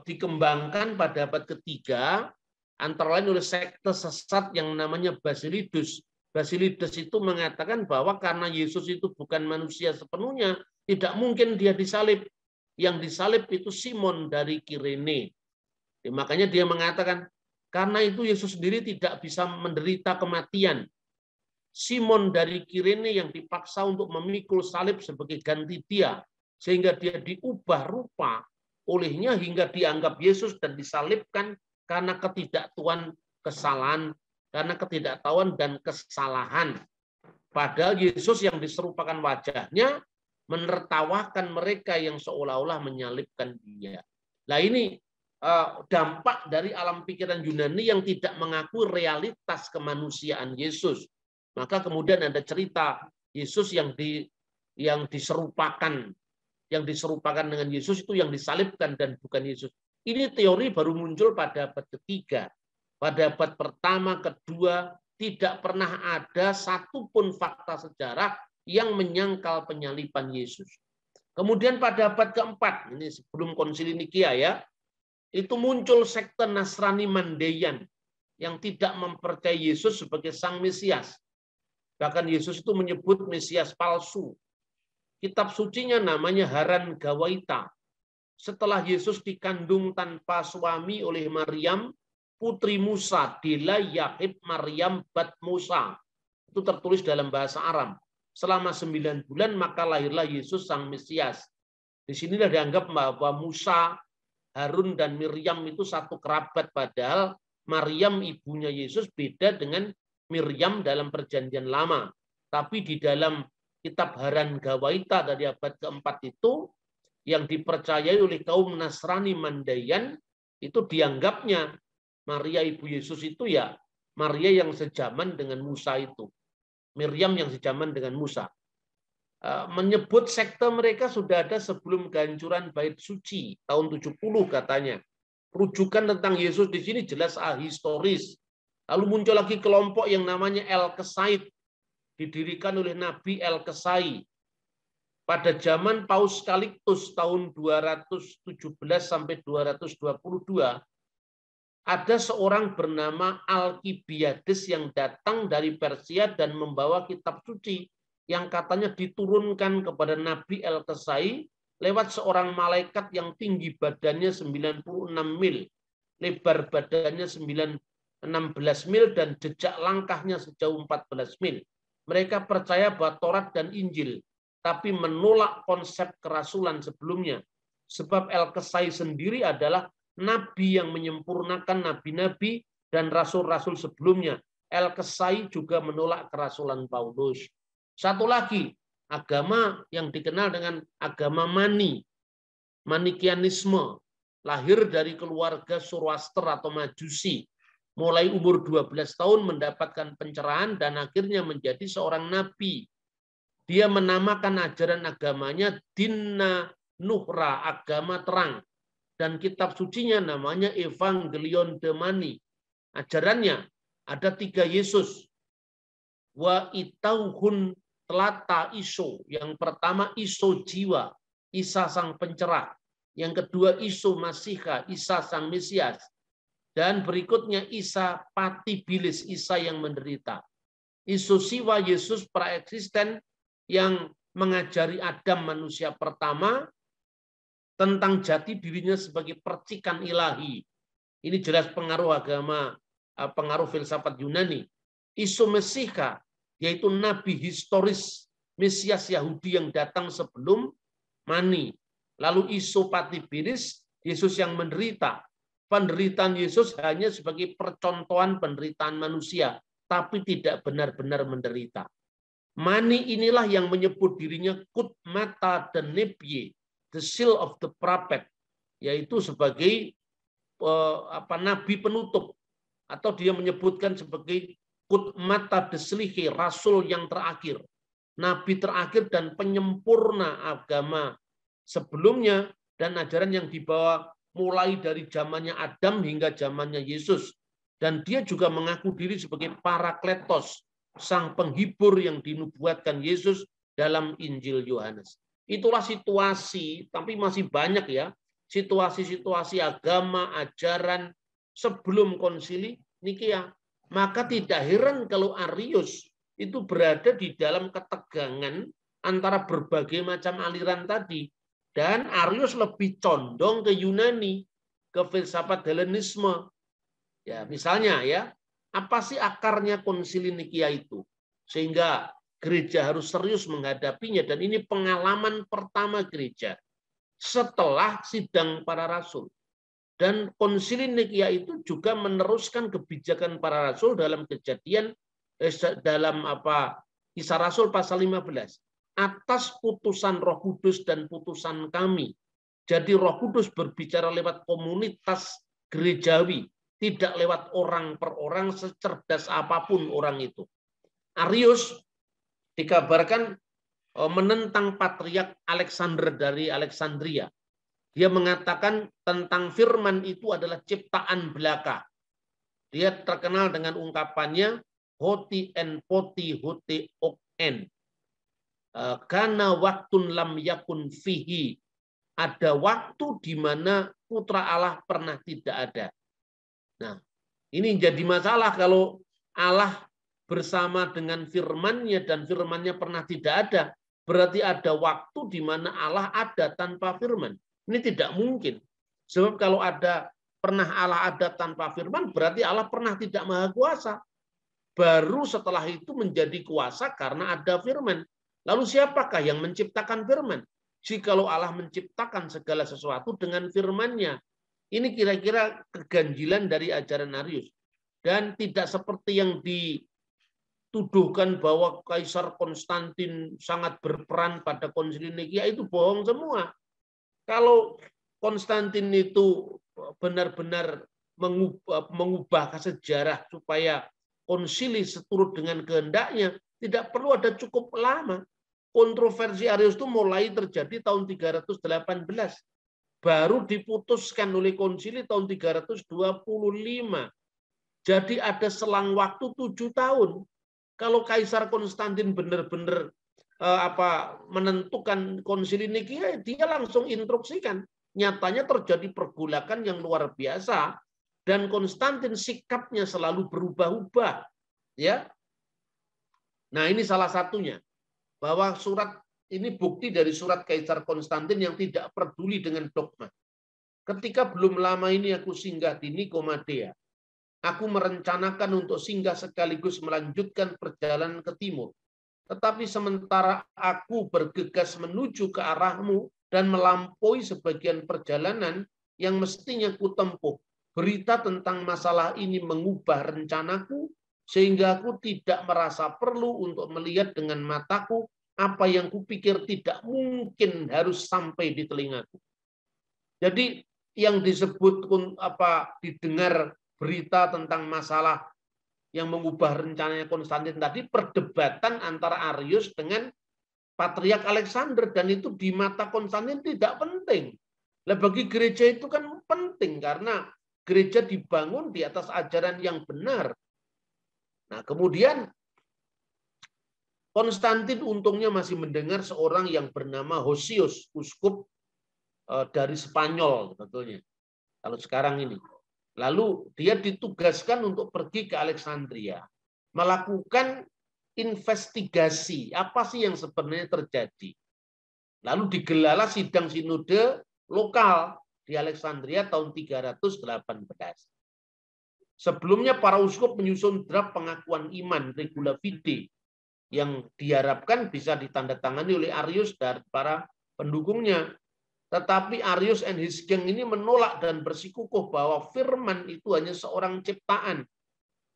dikembangkan pada abad ketiga, antara lain oleh sekte sesat yang namanya Basilides. Basilides itu mengatakan bahwa karena Yesus itu bukan manusia sepenuhnya, tidak mungkin dia disalib. Yang disalib itu Simon dari Kirene. Makanya dia mengatakan, karena itu Yesus sendiri tidak bisa menderita kematian. Simon dari Kirene yang dipaksa untuk memikul salib sebagai ganti dia, sehingga dia diubah rupa olehnya hingga dianggap Yesus dan disalibkan karena ketidaktahuan kesalahan, karena ketidaktahuan dan kesalahan. Padahal Yesus yang diserupakan wajahnya menertawakan mereka yang seolah-olah menyalibkan dia. Nah ini dampak dari alam pikiran Yunani yang tidak mengakui realitas kemanusiaan Yesus. Maka kemudian ada cerita Yesus yang diserupakan dengan Yesus itu yang disalibkan dan bukan Yesus. Ini teori baru muncul pada abad ketiga. Pada abad pertama, kedua, tidak pernah ada satupun fakta sejarah yang menyangkal penyaliban Yesus. Kemudian pada abad keempat, ini sebelum konsili Nikia ya, itu muncul sekte Nasrani Mandeyan yang tidak mempercayai Yesus sebagai Sang Mesias. Bahkan Yesus itu menyebut Mesias palsu. Kitab sucinya namanya Haran Gawaita. Setelah Yesus dikandung tanpa suami oleh Maryam, putri Musa, Dela Yahib Maryam Bat Musa. Itu tertulis dalam bahasa Aram. Selama 9 bulan maka lahirlah Yesus Sang Mesias. Di sinilah dianggap bahwa Musa, Harun dan Miriam itu satu kerabat, padahal Maryam ibunya Yesus beda dengan Miriam dalam Perjanjian Lama. Tapi di dalam kitab Haran Gawaita dari abad keempat itu yang dipercayai oleh kaum Nasrani Mandayan itu dianggapnya Maria ibu Yesus itu ya Maria yang sejaman dengan Musa itu. Miriam yang sejaman dengan Musa. Menyebut sekte mereka sudah ada sebelum kehancuran Bait Suci tahun 70 katanya. Rujukan tentang Yesus di sini jelas ahistoris. Lalu muncul lagi kelompok yang namanya El-Kesaid, didirikan oleh Nabi El-Kesai. Pada zaman Paus Calictus tahun 217 sampai 222, ada seorang bernama Alkibiades yang datang dari Persia dan membawa kitab suci yang katanya diturunkan kepada Nabi El-Kesai lewat seorang malaikat yang tinggi badannya 96 mil, lebar badannya 16 mil, dan jejak langkahnya sejauh 14 mil. Mereka percaya bahwa Taurat dan Injil, tapi menolak konsep kerasulan sebelumnya. Sebab El-Kesai sendiri adalah nabi yang menyempurnakan nabi-nabi dan rasul-rasul sebelumnya. El-Kesai juga menolak kerasulan Paulus. Satu lagi, agama yang dikenal dengan agama Manikianisme, lahir dari keluarga Zoroaster atau Majusi. Mulai umur 12 tahun mendapatkan pencerahan dan akhirnya menjadi seorang nabi. Dia menamakan ajaran agamanya Dinna Nuhra, agama terang. Dan kitab sucinya namanya Evangelion Demani. Ajarannya ada 3 Yesus. Wa itauhun telata iso. Yang pertama iso jiwa, Isa sang pencerah. Yang kedua iso Masiha, Isa sang Mesias. Dan berikutnya Isa patibilis, Isa yang menderita. Iso siwa, Yesus praeksisten yang mengajari Adam manusia pertama tentang jati dirinya sebagai percikan ilahi. Ini jelas pengaruh agama, pengaruh filsafat Yunani. Isu Mesiha, yaitu nabi historis Mesias Yahudi yang datang sebelum Mani. Lalu isu Patibiris, Yesus yang menderita. Penderitaan Yesus hanya sebagai percontohan penderitaan manusia, tapi tidak benar-benar menderita. Mani inilah yang menyebut dirinya Kut Mata dan Nebye, the seal of the prophet, yaitu sebagai nabi penutup, atau dia menyebutkan sebagai Kut Mata Deslihi, rasul yang terakhir, nabi terakhir dan penyempurna agama sebelumnya dan ajaran yang dibawa mulai dari zamannya Adam hingga zamannya Yesus. Dan dia juga mengaku diri sebagai Parakletos, sang penghibur yang dinubuatkan Yesus dalam Injil Yohanes. Itulah situasi, tapi masih banyak ya, situasi-situasi agama, ajaran sebelum konsili Nikea. Maka tidak heran kalau Arius itu berada di dalam ketegangan antara berbagai macam aliran tadi. Dan Arius lebih condong ke Yunani, ke filsafat Helenisme. Ya, misalnya ya, apa sih akarnya konsili Nikea itu? Sehingga gereja harus serius menghadapinya, dan ini pengalaman pertama gereja setelah sidang para rasul. Dan konsili Nikea itu juga meneruskan kebijakan para rasul dalam kejadian dalam Kisah Rasul pasal 15. Atas putusan Roh Kudus dan putusan kami. Jadi Roh Kudus berbicara lewat komunitas gerejawi, tidak lewat orang per orang, secerdas apapun orang itu. Arius dikabarkan menentang Patriark Alexander dari Alexandria. Dia mengatakan tentang firman itu adalah ciptaan belaka. Dia terkenal dengan ungkapannya hoti en poti hote oken. Karena waktun lam yakun fihi. Ada waktu di mana putra Allah pernah tidak ada. Nah, ini jadi masalah kalau Allah bersama dengan firman-Nya dan firman-Nya pernah tidak ada. Berarti ada waktu di mana Allah ada tanpa firman. Ini tidak mungkin. Sebab kalau pernah Allah ada tanpa firman, berarti Allah pernah tidak maha kuasa. Baru setelah itu menjadi kuasa karena ada firman. Lalu siapakah yang menciptakan firman? Jikalau Allah menciptakan segala sesuatu dengan firman-Nya. Ini kira-kira keganjilan dari ajaran Arius. Dan tidak seperti yang dituduhkan bahwa Kaisar Konstantin sangat berperan pada konsili Nikea, itu bohong semua. Kalau Konstantin itu benar-benar mengubah sejarah supaya konsili seturut dengan kehendaknya, tidak perlu ada cukup lama. Kontroversi Arius itu mulai terjadi tahun 318. Baru diputuskan oleh konsili tahun 325. Jadi ada selang waktu 7 tahun. Kalau Kaisar Konstantin benar-benar menentukan konsili Nikea, dia langsung instruksikan. Nyatanya terjadi pergolakan yang luar biasa, dan Konstantin sikapnya selalu berubah-ubah. Ya. Nah, ini salah satunya. Bahwa surat ini bukti dari surat Kaisar Konstantin yang tidak peduli dengan dogma. Ketika belum lama ini aku singgah di Nikomadea, aku merencanakan untuk singgah sekaligus melanjutkan perjalanan ke timur. Tetapi sementara aku bergegas menuju ke arahmu dan melampaui sebagian perjalanan yang mestinya kutempuh, berita tentang masalah ini mengubah rencanaku, sehingga aku tidak merasa perlu untuk melihat dengan mataku apa yang kupikir tidak mungkin harus sampai di telingaku. Jadi yang disebut didengar berita tentang masalah yang mengubah rencananya Konstantin tadi, perdebatan antara Arius dengan Patriark Alexander, dan itu di mata Konstantin tidak penting. Nah, bagi gereja itu kan penting karena gereja dibangun di atas ajaran yang benar. Nah, kemudian Konstantin untungnya masih mendengar seorang yang bernama Hosius, uskup dari Spanyol sebetulnya. Kalau sekarang ini. Lalu dia ditugaskan untuk pergi ke Alexandria, melakukan investigasi apa sih yang sebenarnya terjadi. Lalu digelarlah sidang sinode lokal di Alexandria tahun 318. Sebelumnya para uskup menyusun draft pengakuan iman regula fide yang diharapkan bisa ditandatangani oleh Arius dan para pendukungnya. Tetapi Arius and his gang ini menolak dan bersikukuh bahwa firman itu hanya seorang ciptaan.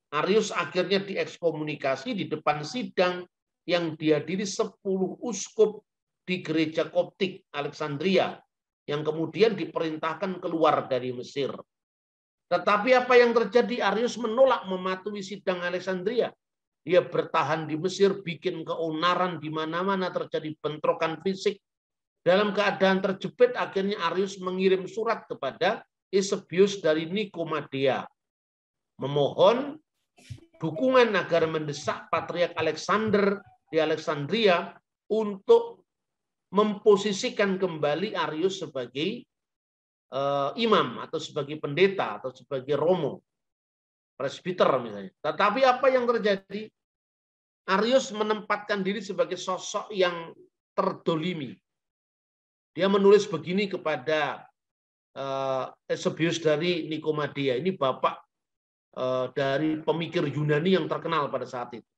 Arius akhirnya diekskomunikasi di depan sidang yang dihadiri 10 uskup di gereja Koptik Alexandria, yang kemudian diperintahkan keluar dari Mesir. Tetapi apa yang terjadi? Arius menolak mematuhi sidang Alexandria. Dia bertahan di Mesir, bikin keonaran di mana-mana, terjadi bentrokan fisik. Dalam keadaan terjepit, akhirnya Arius mengirim surat kepada Eusebius dari Nikomadea, memohon dukungan agar mendesak Patriark Alexander di Alexandria untuk memposisikan kembali Arius sebagai imam atau sebagai pendeta atau sebagai romo, presbiter misalnya. Tetapi apa yang terjadi? Arius menempatkan diri sebagai sosok yang terdolimi. Dia menulis begini kepada Eusebius dari Nikomedia. Ini bapak dari pemikir Yunani yang terkenal pada saat itu.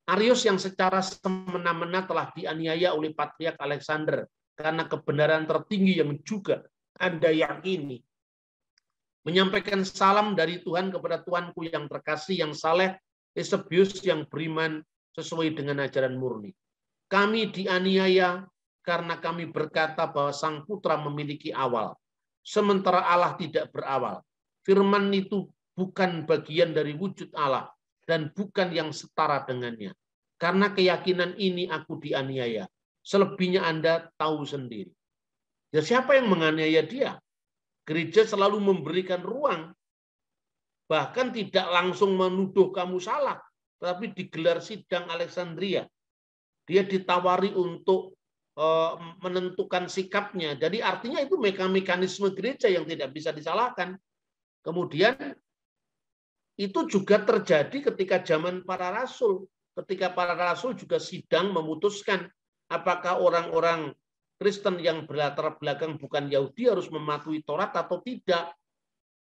Arius yang secara semena-mena telah dianiaya oleh Patriark Alexander karena kebenaran tertinggi yang juga Anda yakini. Menyampaikan salam dari Tuhan kepada Tuanku yang terkasih, yang saleh, Eusebius yang beriman sesuai dengan ajaran murni. Kami dianiaya karena kami berkata bahwa Sang Putra memiliki awal, sementara Allah tidak berawal. Firman itu bukan bagian dari wujud Allah dan bukan yang setara dengannya. Karena keyakinan ini aku dianiaya. Selebihnya Anda tahu sendiri. Ya, siapa yang menganiaya dia? Gereja selalu memberikan ruang, bahkan tidak langsung menuduh kamu salah, tapi digelar sidang Alexandria. Dia ditawari untuk menentukan sikapnya. Jadi artinya itu mekanisme gereja yang tidak bisa disalahkan. Kemudian itu juga terjadi ketika zaman para rasul. Ketika para rasul juga sidang memutuskan apakah orang-orang Kristen yang berlatar belakang bukan Yahudi harus mematuhi Taurat atau tidak.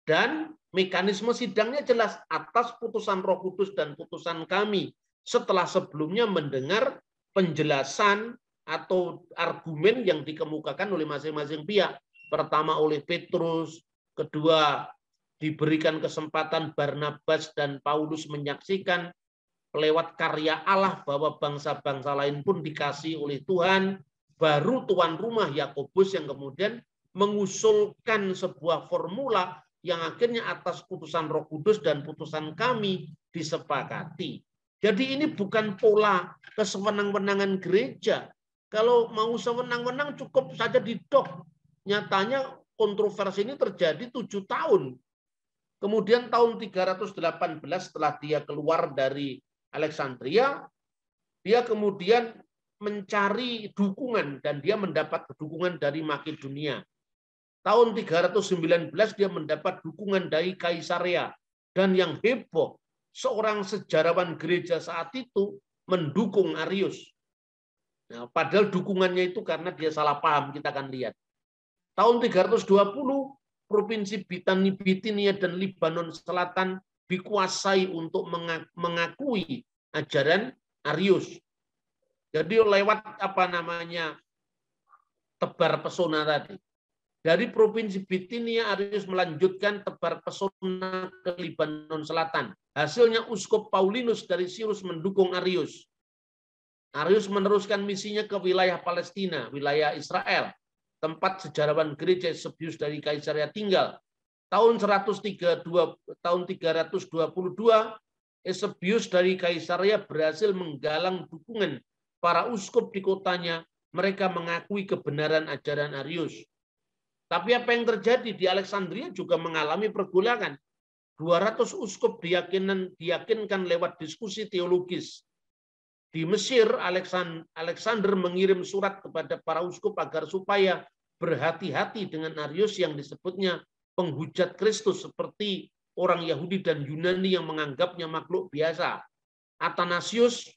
Dan mekanisme sidangnya jelas atas putusan Roh Kudus dan putusan kami setelah sebelumnya mendengar penjelasan atau argumen yang dikemukakan oleh masing-masing pihak. Pertama oleh Petrus, kedua diberikan kesempatan Barnabas dan Paulus menyaksikan lewat karya Allah bahwa bangsa-bangsa lain pun dikasihi oleh Tuhan. Baru tuan rumah Yakobus yang kemudian mengusulkan sebuah formula yang akhirnya atas putusan Roh Kudus dan putusan kami disepakati. Jadi ini bukan pola kesewenang-wenangan gereja. Kalau mau sewenang-wenang cukup saja didok. Nyatanya kontroversi ini terjadi 7 tahun. Kemudian tahun 318 setelah dia keluar dari Alexandria, dia kemudian mencari dukungan dan dia mendapat dukungan dari Makedonia. Tahun 319 dia mendapat dukungan dari Kaisarea. Dan yang heboh, seorang sejarawan gereja saat itu mendukung Arius. Nah, padahal dukungannya itu karena dia salah paham, kita akan lihat. Tahun 320, Provinsi Bitinia dan Libanon Selatan dikuasai untuk mengakui ajaran Arius. Jadi lewat tebar pesona tadi. Dari Provinsi Bitinia, Arius melanjutkan tebar pesona ke Libanon Selatan. Hasilnya Uskup Paulinus dari Sirus mendukung Arius. Arius meneruskan misinya ke wilayah Palestina, wilayah Israel, tempat sejarawan gereja Eusebius dari Kaisarea tinggal. Tahun 322, Eusebius dari Kaisarea berhasil menggalang dukungan para uskup di kotanya. Mereka mengakui kebenaran ajaran Arius. Tapi apa yang terjadi di Alexandria juga mengalami pergolakan. 200 uskup diyakinkan lewat diskusi teologis. Di Mesir, Alexander mengirim surat kepada para uskup agar supaya berhati-hati dengan Arius yang disebutnya penghujat Kristus, seperti orang Yahudi dan Yunani yang menganggapnya makhluk biasa. Athanasius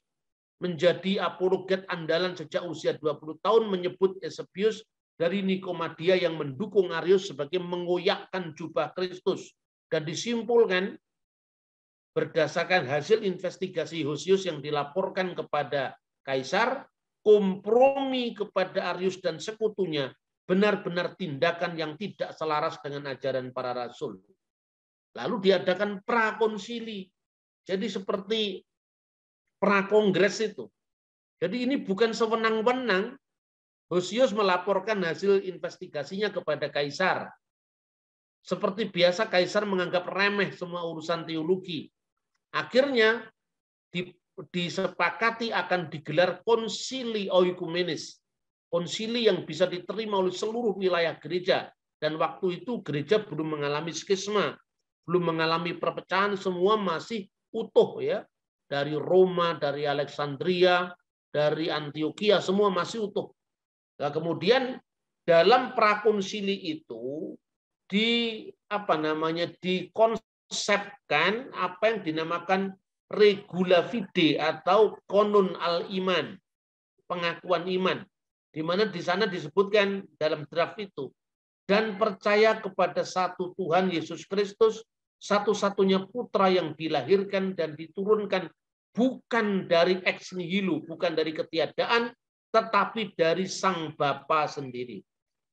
menjadi apologet andalan sejak usia 20 tahun, menyebut Eusebius dari Nikomedia yang mendukung Arius sebagai mengoyakkan jubah Kristus. Dan disimpulkan berdasarkan hasil investigasi Hosius yang dilaporkan kepada Kaisar, kompromi kepada Arius dan sekutunya benar-benar tindakan yang tidak selaras dengan ajaran para rasul. Lalu diadakan prakonsili. Jadi seperti prakongres itu. Jadi ini bukan sewenang-wenang. Hosius melaporkan hasil investigasinya kepada Kaisar. Seperti biasa, Kaisar menganggap remeh semua urusan teologi. Akhirnya disepakati akan digelar konsili oikumenis. Konsili yang bisa diterima oleh seluruh wilayah gereja. Dan waktu itu gereja belum mengalami skisma. belum mengalami perpecahan, semua masih utuh ya. Dari Roma, dari Alexandria, dari Antioquia, semua masih utuh. Nah, kemudian dalam prakonsili itu dikonsepkan apa yang dinamakan regula fide atau konon al-iman, pengakuan iman, di mana di sana disebutkan dalam draft itu, dan percaya kepada satu Tuhan Yesus Kristus, satu-satunya putra yang dilahirkan dan diturunkan bukan dari ex nihilo, bukan dari ketiadaan, tetapi dari Sang Bapa sendiri.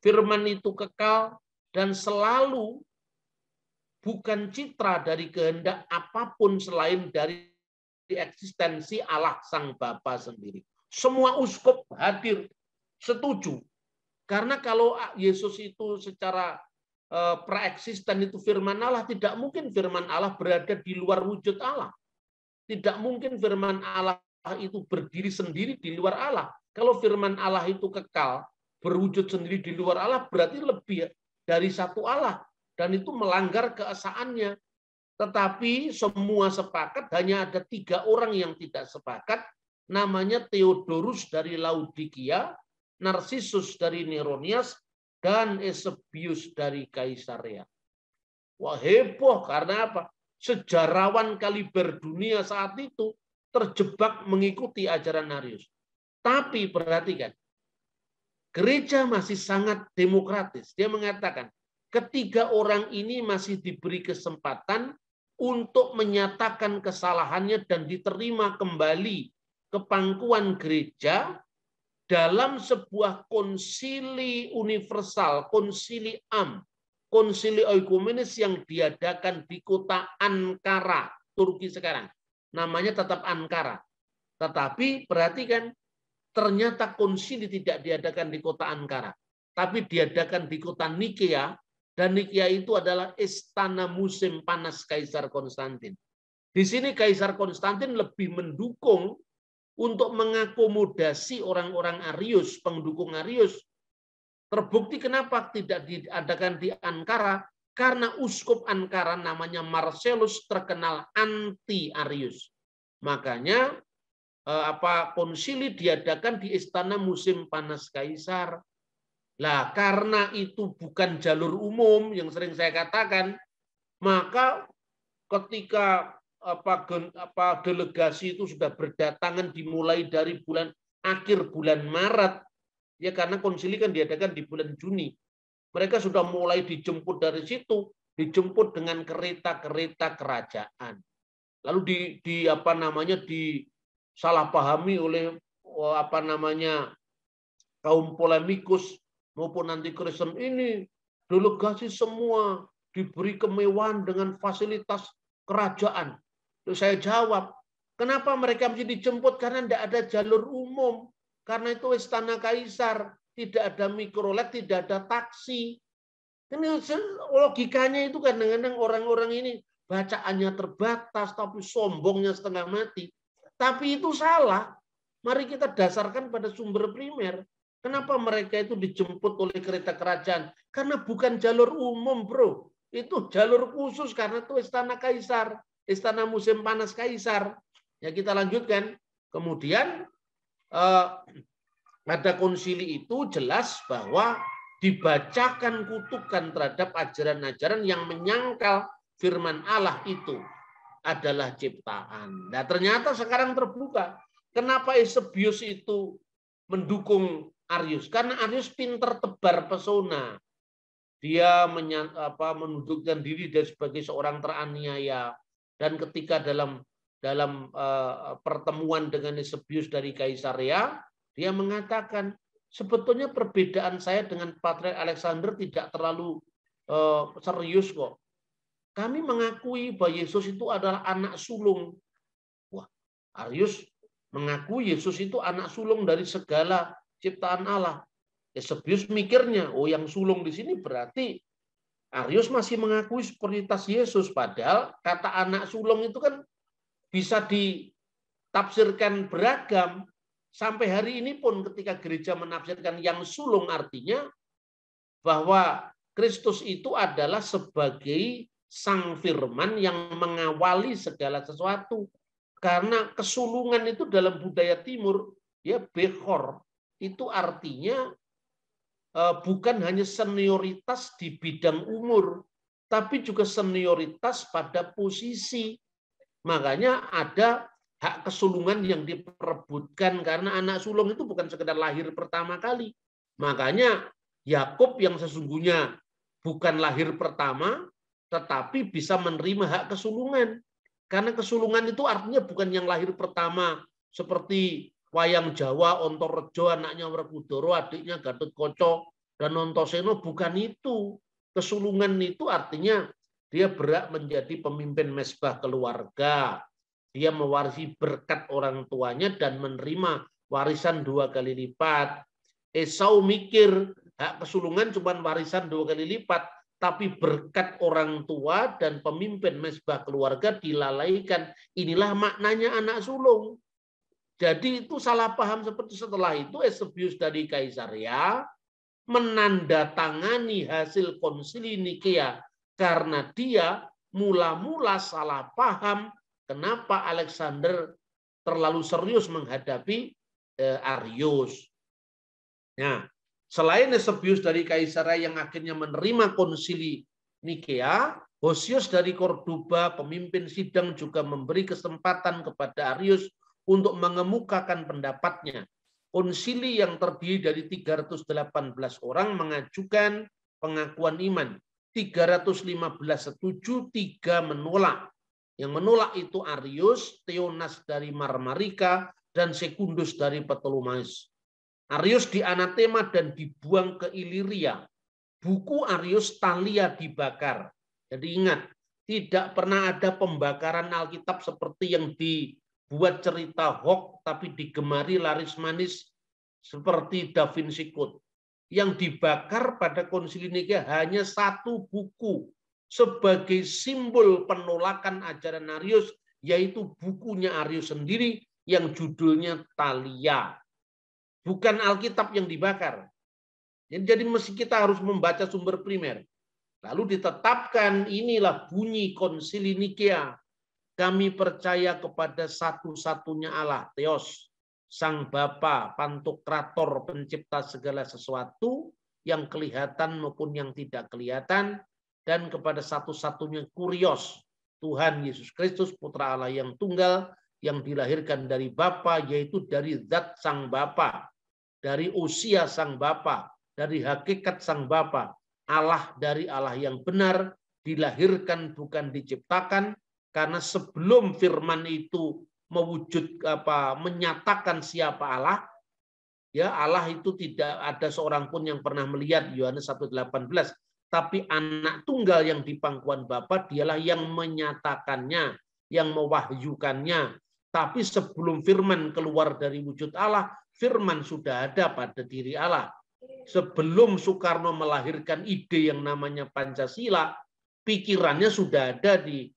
Firman itu kekal dan selalu bukan citra dari kehendak apapun selain dari eksistensi Allah Sang Bapa sendiri. Semua uskup hadir setuju. Karena kalau Yesus itu secara praeksisten itu firman Allah, tidak mungkin firman Allah berada di luar wujud Allah. Tidak mungkin firman Allah itu berdiri sendiri di luar Allah. Kalau firman Allah itu kekal, berwujud sendiri di luar Allah, berarti lebih dari satu Allah. Dan itu melanggar keesaannya. Tetapi semua sepakat, hanya ada 3 orang yang tidak sepakat, namanya Theodorus dari Laodikia, Narsisus dari Neronias, dan Eusebius dari Kaisarea. Wah, heboh karena apa? Sejarawan kaliber dunia saat itu terjebak mengikuti ajaran Arius. Tapi perhatikan, gereja masih sangat demokratis. Dia mengatakan, ketiga orang ini masih diberi kesempatan untuk menyatakan kesalahannya dan diterima kembali ke pangkuan gereja dalam sebuah konsili universal, konsili am, konsili oikumenis yang diadakan di kota Ankara, Turki sekarang. Namanya tetap Ankara. Tetapi perhatikan, ternyata konsili tidak diadakan di kota Ankara, tapi diadakan di kota Nikea, dan Nikea itu adalah istana musim panas Kaisar Konstantin. Di sini Kaisar Konstantin lebih mendukung untuk mengakomodasi orang-orang Arius, pendukung Arius. Terbukti kenapa tidak diadakan di Ankara, karena uskup Ankara namanya Marcellus terkenal anti Arius. Makanya konsili diadakan di istana musim panas Kaisar. Lah karena itu bukan jalur umum yang sering saya katakan, maka ketika delegasi itu sudah berdatangan dimulai dari akhir bulan Maret, ya karena konsili kan diadakan di bulan Juni. Mereka sudah mulai dijemput dari situ, dijemput dengan kereta-kereta kerajaan. Lalu disalahpahami oleh kaum polemikus maupun anti Kristen. Ini delegasi semua diberi kemewahan dengan fasilitas kerajaan. Terus saya jawab, kenapa mereka mesti dijemput? Karena tidak ada jalur umum. Karena itu istana Kaisar, tidak ada mikrolet, tidak ada taksi. Ini logikanya itu kadang-kadang orang-orang ini bacaannya terbatas, tapi sombongnya setengah mati. Tapi itu salah. Mari kita dasarkan pada sumber primer. Kenapa mereka itu dijemput oleh kereta kerajaan? Karena bukan jalur umum, bro. Itu jalur khusus karena itu istana Kaisar. Istana musim panas Kaisar. Ya kita lanjutkan. Kemudian pada konsili itu jelas bahwa dibacakan kutukan terhadap ajaran-ajaran yang menyangkal firman Allah itu adalah ciptaan. Nah, ternyata sekarang terbuka. Kenapa Eusebius itu mendukung Arius? Karena Arius pintar tebar pesona. Dia menundukkan diri sebagai seorang teraniaya. Dan ketika dalam pertemuan dengan Eusebius dari Kaisarea, dia mengatakan, sebetulnya perbedaan saya dengan Patriark Alexander tidak terlalu serius kok. Kami mengakui bahwa Yesus itu adalah anak sulung. Wah, Arius mengaku Yesus itu anak sulung dari segala ciptaan Allah. Eusebius mikirnya, oh yang sulung di sini berarti Arius masih mengakui superioritas Yesus. Padahal kata anak sulung itu kan bisa ditafsirkan beragam. Sampai hari ini pun ketika gereja menafsirkan yang sulung artinya bahwa Kristus itu adalah sebagai Sang Firman yang mengawali segala sesuatu. Karena kesulungan itu dalam budaya timur, ya Bechor, itu artinya bukan hanya senioritas di bidang umur, tapi juga senioritas pada posisi. Makanya ada hak kesulungan yang diperebutkan karena anak sulung itu bukan sekedar lahir pertama kali. Makanya Yakub yang sesungguhnya bukan lahir pertama, tetapi bisa menerima hak kesulungan. Karena kesulungan itu artinya bukan yang lahir pertama, seperti wayang Jawa, Ontorejo, anaknya Werkudara, adiknya Gatotkaca, dan Antasena, bukan itu. Kesulungan itu artinya dia berhak menjadi pemimpin mezbah keluarga. Dia mewarisi berkat orang tuanya dan menerima warisan 2 kali lipat. Esau mikir hak kesulungan cuma warisan 2 kali lipat, tapi berkat orang tua dan pemimpin mezbah keluarga dilalaikan. Inilah maknanya anak sulung. Jadi itu salah paham seperti setelah itu Eusebius dari Kaisaria menandatangani hasil konsili Nikea karena dia mula-mula salah paham kenapa Alexander terlalu serius menghadapi Arius. Nah, selain Eusebius dari Kaisaria yang akhirnya menerima konsili Nikea, Hosius dari Cordoba, pemimpin sidang, juga memberi kesempatan kepada Arius untuk mengemukakan pendapatnya. Konsili yang terdiri dari 318 orang mengajukan pengakuan iman. 315 setuju, 3 menolak. Yang menolak itu Arius, Theonas dari Marmarika, dan Secundus dari Ptolemais. Arius dianatema dan dibuang ke Iliria. Buku Arius Thalia dibakar. Jadi ingat, tidak pernah ada pembakaran Alkitab seperti yang dibuat cerita hoax tapi digemari laris manis seperti Da Vinci Code. Yang dibakar pada Konsili Nikea hanya 1 buku sebagai simbol penolakan ajaran Arius, yaitu bukunya Arius sendiri yang judulnya Thalia. Bukan Alkitab yang dibakar. Jadi mesti kita harus membaca sumber primer. Lalu ditetapkan inilah bunyi Konsili Nikea. Kami percaya kepada satu-satunya Allah, Theos, Sang Bapa, Pantokrator, pencipta segala sesuatu yang kelihatan maupun yang tidak kelihatan, dan kepada satu-satunya Kurios, Tuhan Yesus Kristus, Putra Allah yang tunggal, yang dilahirkan dari Bapa, yaitu dari zat Sang Bapa, dari usia Sang Bapa, dari hakikat Sang Bapa, Allah dari Allah yang benar, dilahirkan bukan diciptakan, karena sebelum firman itu menyatakan siapa Allah, ya Allah itu tidak ada seorang pun yang pernah melihat, Yohanes 1:18, tapi anak tunggal yang di pangkuan Bapa, dialah yang menyatakannya, yang mewahyukannya. Tapi sebelum firman keluar dari wujud Allah, firman sudah ada pada diri Allah. Sebelum Soekarno melahirkan ide yang namanya Pancasila, pikirannya sudah ada di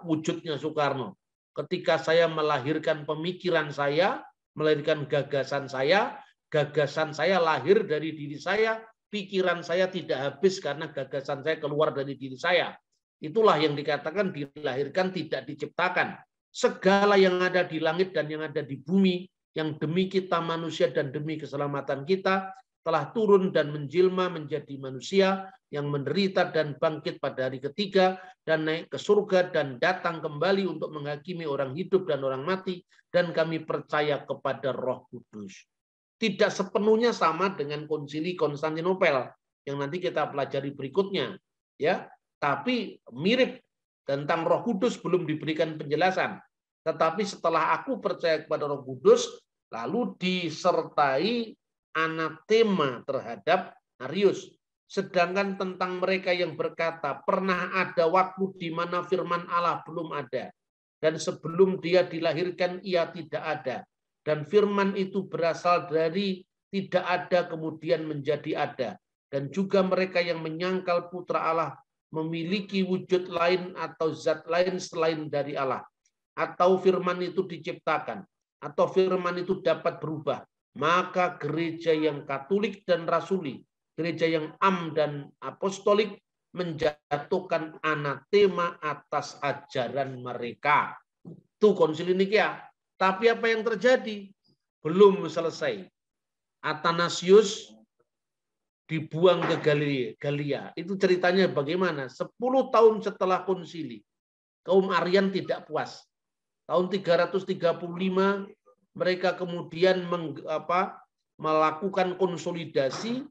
wujudnya Soekarno. Ketika saya melahirkan pemikiran saya, melahirkan gagasan saya lahir dari diri saya, pikiran saya tidak habis karena gagasan saya keluar dari diri saya. Itulah yang dikatakan dilahirkan tidak diciptakan. Segala yang ada di langit dan yang ada di bumi, yang demi kita manusia dan demi keselamatan kita, telah turun dan menjelma menjadi manusia yang menderita dan bangkit pada hari ketiga dan naik ke surga dan datang kembali untuk menghakimi orang hidup dan orang mati, dan kami percaya kepada Roh Kudus. Tidak sepenuhnya sama dengan Konsili Konstantinopel yang nanti kita pelajari berikutnya, ya. Tapi mirip, tentang Roh Kudus belum diberikan penjelasan. Tetapi setelah aku percaya kepada Roh Kudus, lalu disertai anatema terhadap Arius. Sedangkan tentang mereka yang berkata, pernah ada waktu di mana firman Allah belum ada. Dan sebelum dia dilahirkan, ia tidak ada. Dan firman itu berasal dari tidak ada kemudian menjadi ada. Dan juga mereka yang menyangkal putra Allah memiliki wujud lain atau zat lain selain dari Allah. Atau firman itu diciptakan. Atau firman itu dapat berubah. Maka gereja yang Katolik dan Rasuli, gereja yang am dan apostolik, menjatuhkan anatema atas ajaran mereka. Itu Konsili Nikea. Tapi apa yang terjadi? Belum selesai. Athanasius dibuang ke Gallia. Itu ceritanya bagaimana? 10 tahun setelah konsili, kaum Arian tidak puas. Tahun 335 mereka kemudian melakukan konsolidasi,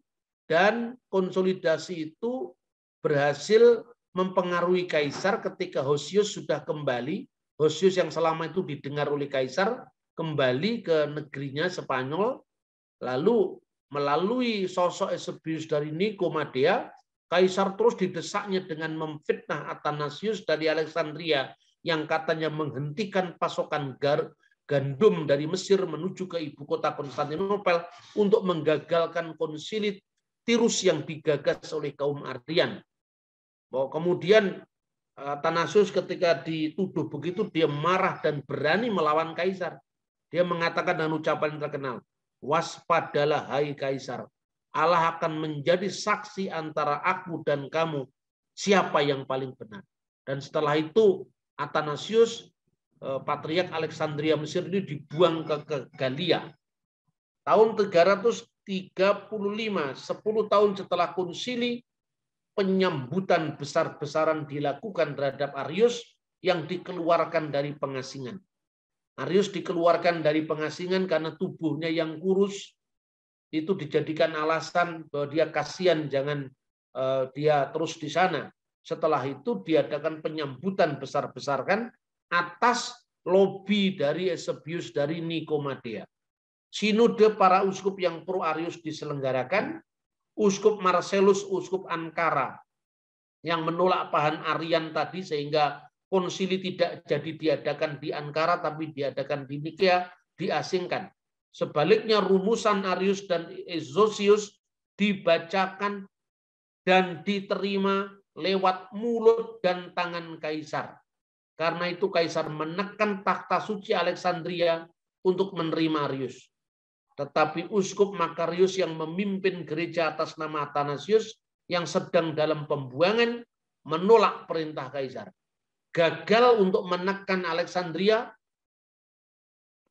dan konsolidasi itu berhasil mempengaruhi kaisar ketika Hosius sudah kembali. Hosius yang selama itu didengar oleh kaisar kembali ke negerinya Spanyol, lalu melalui sosok Eusebius dari Nikomadea, kaisar terus didesaknya dengan memfitnah Athanasius dari Alexandria yang katanya menghentikan pasokan gandum dari Mesir menuju ke ibu kota Konstantinopel untuk menggagalkan konsili Tirus yang digagas oleh kaum Arian. Bahwa kemudian Athanasius ketika dituduh begitu, dia marah dan berani melawan kaisar. Dia mengatakan dengan ucapan yang terkenal, waspadalah hai kaisar, Allah akan menjadi saksi antara aku dan kamu, siapa yang paling benar. Dan setelah itu Athanasius, Patriark Alexandria Mesir ini dibuang ke Gallia. Tahun 335, 10 tahun setelah konsili, penyambutan besar-besaran dilakukan terhadap Arius yang dikeluarkan dari pengasingan. Arius dikeluarkan dari pengasingan karena tubuhnya yang kurus, itu dijadikan alasan bahwa dia kasihan, jangan dia terus di sana. Setelah itu diadakan penyambutan besar-besaran atas lobi dari Eusebius dari Nikomadea. Sinode para uskup yang pro Arius diselenggarakan. Uskup Marcellus, uskup Ankara, yang menolak paham Arian tadi, sehingga konsili tidak jadi diadakan di Ankara, tapi diadakan di Nikea, diasingkan. Sebaliknya rumusan Arius dan Eusebius dibacakan dan diterima lewat mulut dan tangan kaisar. Karena itu kaisar menekan takhta suci Alexandria untuk menerima Arius. Tetapi uskup Makarius yang memimpin gereja atas nama Athanasius yang sedang dalam pembuangan menolak perintah kaisar. Gagal untuk menekan Alexandria,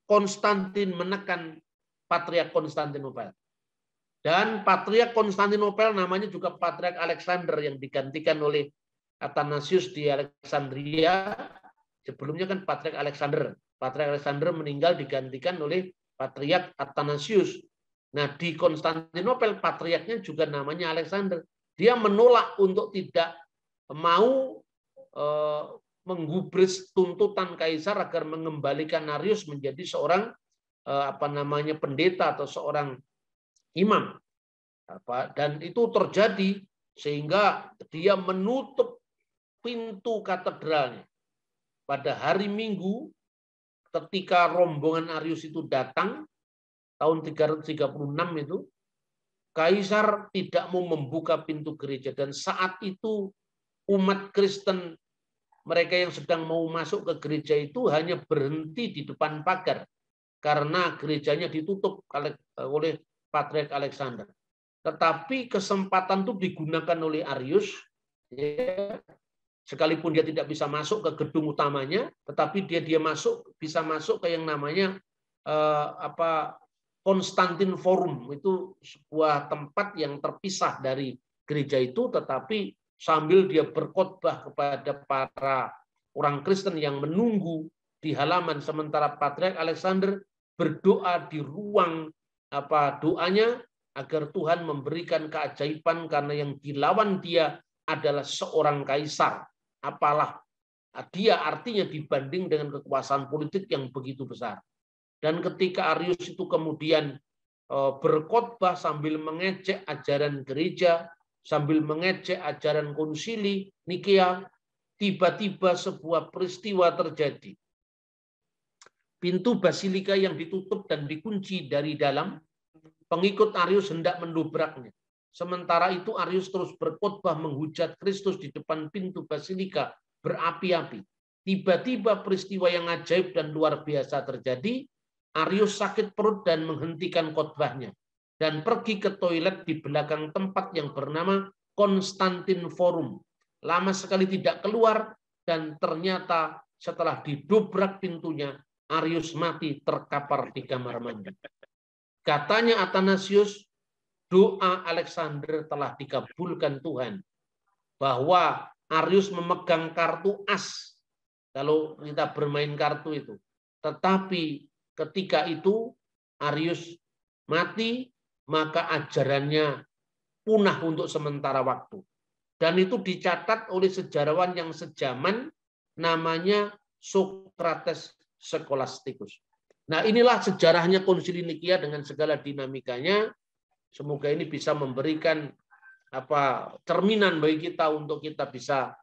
Konstantin menekan Patriark Konstantinopel. Dan Patriark Konstantinopel namanya juga Patriark Alexander yang digantikan oleh Athanasius di Alexandria. Sebelumnya kan Patriark Alexander. Patriark Alexander meninggal digantikan oleh Patriark Athanasius. Nah, di Konstantinopel patriarknya juga namanya Alexander. Dia menolak untuk tidak mau menggubris tuntutan kaisar agar mengembalikan Arius menjadi seorang pendeta atau seorang imam. Dan itu terjadi sehingga dia menutup pintu katedralnya. Pada hari Minggu, ketika rombongan Arius itu datang, tahun 336 itu, kaisar tidak mau membuka pintu gereja. Dan saat itu umat Kristen, mereka yang sedang mau masuk ke gereja itu hanya berhenti di depan pagar. Karena gerejanya ditutup oleh Patriark Alexander. Tetapi kesempatan itu digunakan oleh Arius, ya, sekalipun dia tidak bisa masuk ke gedung utamanya, tetapi dia bisa masuk ke yang namanya Konstantin Forum. Itu sebuah tempat yang terpisah dari gereja itu, tetapi sambil dia berkhotbah kepada para orang Kristen yang menunggu di halaman, sementara Patriark Alexander berdoa di ruang doanya agar Tuhan memberikan keajaiban, karena yang dilawan dia adalah seorang kaisar. Apalah dia artinya dibanding dengan kekuasaan politik yang begitu besar. Dan ketika Arius itu kemudian berkhotbah sambil mengejek ajaran gereja, sambil mengejek ajaran konsili Nikea, tiba-tiba sebuah peristiwa terjadi. Pintu basilika yang ditutup dan dikunci dari dalam, pengikut Arius hendak mendobraknya. Sementara itu Arius terus berkhotbah menghujat Kristus di depan pintu basilika berapi-api. Tiba-tiba peristiwa yang ajaib dan luar biasa terjadi. Arius sakit perut dan menghentikan khotbahnya dan pergi ke toilet di belakang tempat yang bernama Konstantin Forum. Lama sekali tidak keluar, dan ternyata setelah didobrak pintunya, Arius mati terkapar di kamar mandi. Katanya Athanasius, doa Alexander telah dikabulkan Tuhan. Bahwa Arius memegang kartu as kalau kita bermain kartu itu. Tetapi ketika itu Arius mati, maka ajarannya punah untuk sementara waktu. Dan itu dicatat oleh sejarawan yang sejaman, namanya Sokrates Scholastikus. Nah, inilah sejarahnya Konsili Nikia dengan segala dinamikanya. Semoga ini bisa memberikan cerminan bagi kita untuk kita bisa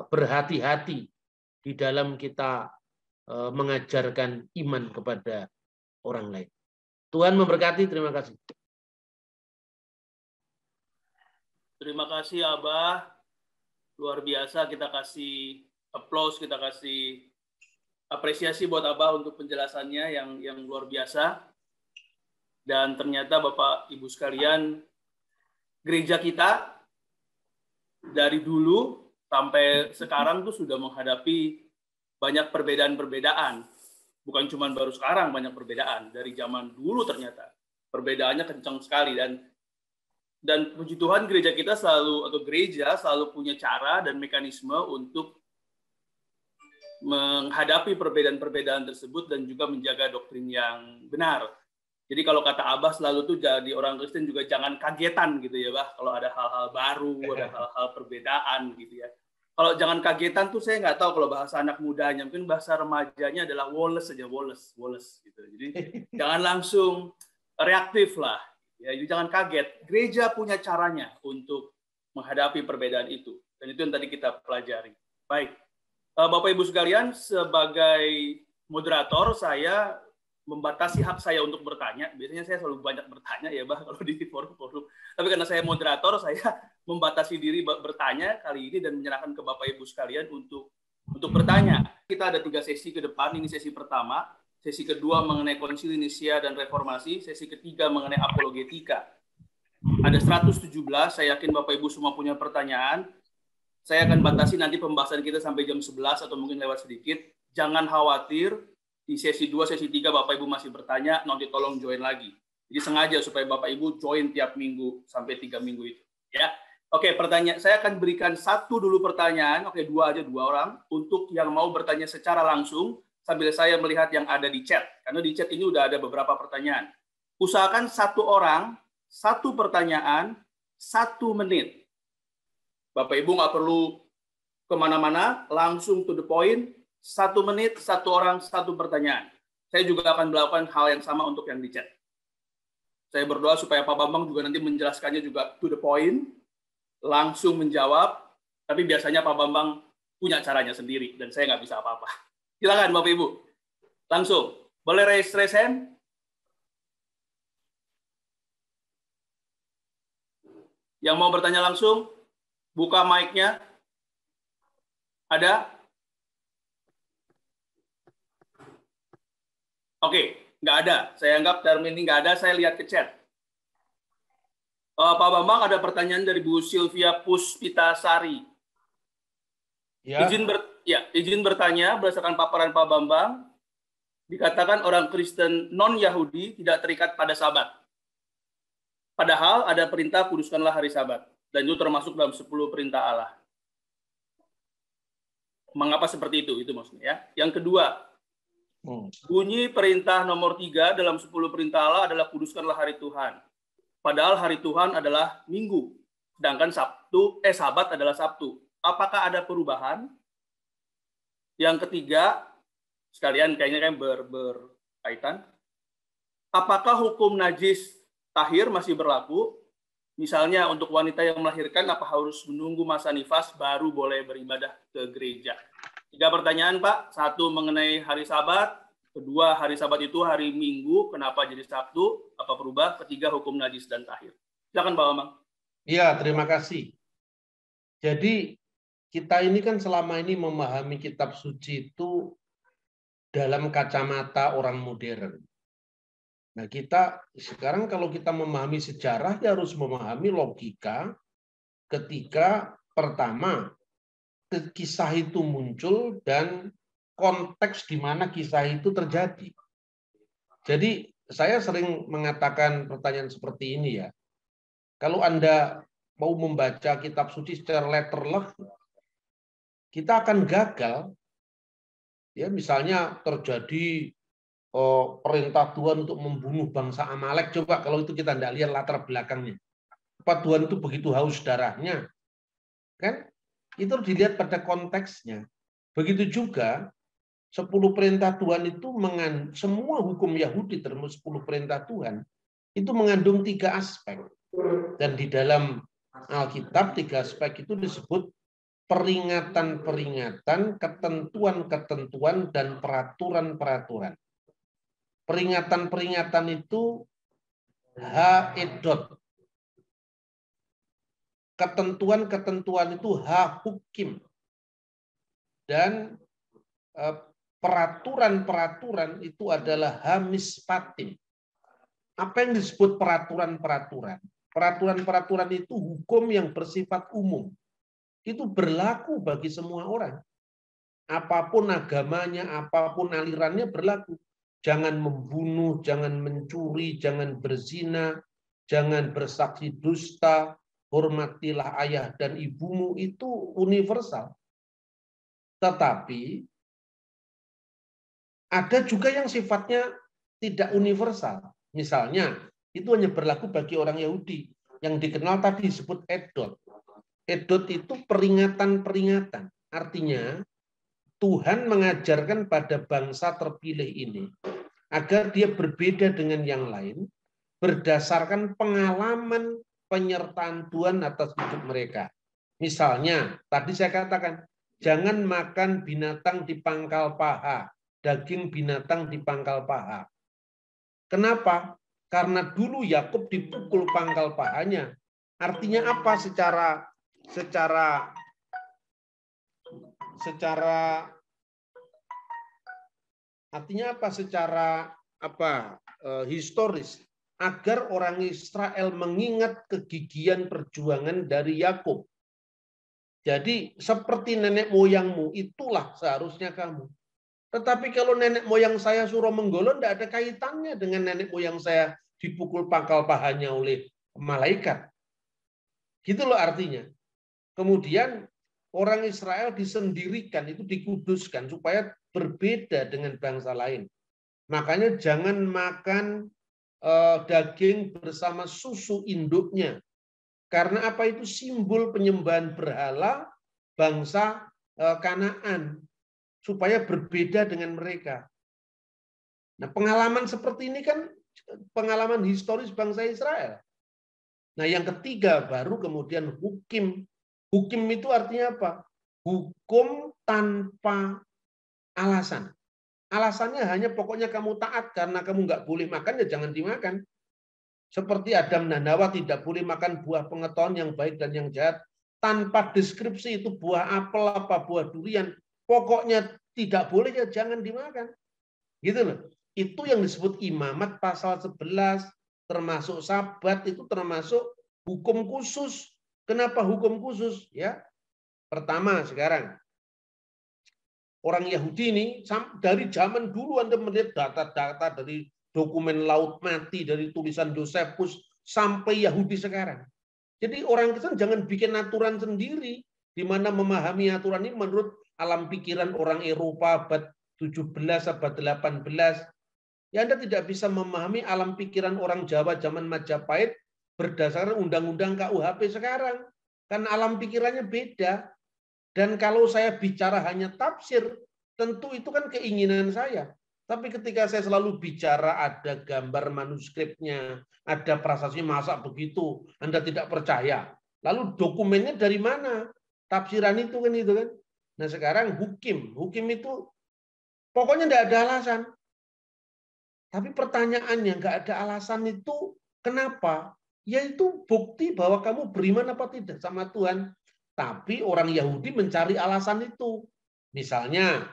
berhati-hati di dalam kita mengajarkan iman kepada orang lain. Tuhan memberkati. Terima kasih. Terima kasih Abah. Luar biasa, kita kasih applause, kita kasih apresiasi buat Abah untuk penjelasannya yang luar biasa. Dan ternyata Bapak Ibu sekalian, gereja kita dari dulu sampai sekarang tuh sudah menghadapi banyak perbedaan-perbedaan. Bukan cuma baru sekarang banyak perbedaan. Dari zaman dulu ternyata perbedaannya kencang sekali. Dan puji Tuhan gereja kita selalu punya cara dan mekanisme untuk menghadapi perbedaan-perbedaan tersebut dan juga menjaga doktrin yang benar. Jadi kalau kata Abah selalu tuh jadi orang Kristen juga jangan kagetan gitu ya, Bah. Kalau ada hal-hal baru, ada hal-hal perbedaan gitu ya. Kalau jangan kagetan tuh saya nggak tahu kalau bahasa anak mudanya, mungkin bahasa remajanya adalah woles saja, woles gitu. Jadi jangan langsung reaktif lah. Ya, jadi jangan kaget. Gereja punya caranya untuk menghadapi perbedaan itu. Dan itu yang tadi kita pelajari. Baik. Bapak Ibu sekalian, sebagai moderator saya membatasi hak saya untuk bertanya. Biasanya saya selalu banyak bertanya ya, Bah, kalau di forum-forum. Tapi karena saya moderator, saya membatasi diri bertanya kali ini dan menyerahkan ke Bapak Ibu sekalian untuk bertanya. Kita ada 3 sesi ke depan. Ini sesi pertama. Sesi kedua mengenai Konsili Nisia dan Reformasi. Sesi ketiga mengenai apologetika. Ada 117. Saya yakin Bapak Ibu semua punya pertanyaan. Saya akan batasi nanti pembahasan kita sampai jam 11 atau mungkin lewat sedikit. Jangan khawatir. Di sesi 2, sesi 3 Bapak Ibu masih bertanya, nanti tolong join lagi. Jadi sengaja supaya Bapak Ibu join tiap minggu sampai 3 minggu itu. Ya, oke, pertanyaan. Saya akan berikan 1 dulu pertanyaan. Oke, 2 aja, 2 orang untuk yang mau bertanya secara langsung sambil saya melihat yang ada di chat. Karena di chat ini udah ada beberapa pertanyaan. Usahakan 1 orang, 1 pertanyaan, 1 menit. Bapak Ibu nggak perlu kemana-mana, langsung to the point. 1 menit, 1 orang, 1 pertanyaan. Saya juga akan melakukan hal yang sama untuk yang di chat. Saya berdoa supaya Pak Bambang juga nanti menjelaskannya juga to the point, langsung menjawab, tapi biasanya Pak Bambang punya caranya sendiri, dan saya nggak bisa apa-apa. Silakan Bapak Ibu, langsung. Boleh raise hand? Yang mau bertanya langsung, buka mic-nya. Ada? Oke, nggak ada. Saya anggap termin ini nggak ada, saya lihat ke chat. Pak Bambang, ada pertanyaan dari Bu Sylvia Puspitasari. Ya. Izin bertanya, berdasarkan paparan Pak Bambang, dikatakan orang Kristen non-Yahudi tidak terikat pada Sabat. Padahal ada perintah kuduskanlah hari Sabat. Dan itu termasuk dalam 10 perintah Allah. Mengapa seperti itu? Itu maksudnya. Ya. Yang kedua, bunyi perintah nomor 3 dalam 10 perintah Allah adalah kuduskanlah hari Tuhan. Padahal hari Tuhan adalah Minggu. Sedangkan Sabat adalah Sabtu. Apakah ada perubahan? Yang ketiga, sekalian kayaknya kan berkaitan. Apakah hukum najis tahir masih berlaku? Misalnya untuk wanita yang melahirkan, apa harus menunggu masa nifas baru boleh beribadah ke gereja? 3 pertanyaan, Pak. 1 mengenai hari Sabat. 2, hari Sabat itu hari Minggu. Kenapa jadi Sabtu? Apa berubah? 3, hukum najis dan tahir. Silakan, Pak Bambang. Iya, terima kasih. Jadi kita ini kan selama ini memahami kitab suci itu dalam kacamata orang modern. Nah, kita sekarang kalau kita memahami sejarah, ya harus memahami logika ketika pertama kisah itu muncul dan konteks di mana kisah itu terjadi. Jadi saya sering mengatakan pertanyaan seperti ini ya. Kalau Anda mau membaca kitab suci secara letterless, kita akan gagal. Ya, misalnya terjadi perintah Tuhan untuk membunuh bangsa Amalek. Coba kalau itu kita tidak lihat latar belakangnya. Apa Tuhan itu begitu haus darahnya? Kan? Itu dilihat pada konteksnya. Begitu juga 10 perintah Tuhan itu semua hukum Yahudi termasuk 10 perintah Tuhan itu mengandung 3 aspek. Dan di dalam Alkitab 3 aspek itu disebut peringatan-peringatan, ketentuan-ketentuan, dan peraturan-peraturan. Peringatan-peringatan itu ha-edot. Ketentuan-ketentuan itu ha-hukim. Dan peraturan-peraturan itu adalah ha-mispatim. Apa yang disebut peraturan-peraturan? Peraturan-peraturan itu hukum yang bersifat umum. Itu berlaku bagi semua orang. Apapun agamanya, apapun alirannya berlaku. Jangan membunuh, jangan mencuri, jangan berzina, jangan bersaksi dusta, hormatilah ayah dan ibumu, itu universal. Tetapi ada juga yang sifatnya tidak universal. Misalnya, itu hanya berlaku bagi orang Yahudi. Yang dikenal tadi disebut edot. Edot itu peringatan-peringatan. Artinya, Tuhan mengajarkan pada bangsa terpilih ini agar dia berbeda dengan yang lain berdasarkan pengalaman penyertaan Tuhan atas hidup mereka. Misalnya, tadi saya katakan, jangan makan binatang di pangkal paha, daging binatang di pangkal paha. Kenapa? Karena dulu Yakub dipukul pangkal pahanya. Artinya apa secara historis, agar orang Israel mengingat kegigihan perjuangan dari Yakub. Jadi seperti nenek moyangmu, itulah seharusnya kamu. Tetapi kalau nenek moyang saya suruh menggolong, tidak ada kaitannya dengan nenek moyang saya dipukul pangkal pahanya oleh malaikat. Gitu loh artinya. Kemudian orang Israel disendirikan, itu dikuduskan supaya berbeda dengan bangsa lain. Makanya jangan makan daging bersama susu induknya. Karena apa? Itu simbol penyembahan berhala bangsa Kanaan. Supaya berbeda dengan mereka. Nah, pengalaman seperti ini kan pengalaman historis bangsa Israel. Nah, yang ketiga baru kemudian hukim. Hukim itu artinya apa? Hukum tanpa alasan. Alasannya hanya pokoknya kamu taat karena kamu nggak boleh makan, ya jangan dimakan. Seperti Adam dan Hawa tidak boleh makan buah pengetahuan yang baik dan yang jahat. Tanpa deskripsi itu buah apel apa buah durian. Pokoknya tidak boleh, ya jangan dimakan. Gitu loh. Itu yang disebut imamat pasal 11, termasuk sabat, itu termasuk hukum khusus. Kenapa hukum khusus? Ya, pertama sekarang orang Yahudi ini dari zaman dulu Anda melihat data-data dari dokumen Laut Mati, dari tulisan Josephus sampai Yahudi sekarang. Jadi orang Kristen jangan bikin aturan sendiri di mana memahami aturan ini menurut alam pikiran orang Eropa abad 17, abad 18. Ya Anda tidak bisa memahami alam pikiran orang Jawa zaman Majapahit berdasarkan undang-undang KUHP sekarang. Karena alam pikirannya beda. Dan kalau saya bicara hanya tafsir, tentu itu kan keinginan saya. Tapi ketika saya selalu bicara ada gambar manuskripnya, ada prasasanya, masa begitu, Anda tidak percaya. Lalu dokumennya dari mana? Tafsiran itu kan itu kan. Nah sekarang hukum itu pokoknya tidak ada alasan. Tapi pertanyaannya nggak ada alasan itu kenapa? Yaitu bukti bahwa kamu beriman apa tidak sama Tuhan. Tapi orang Yahudi mencari alasan itu. Misalnya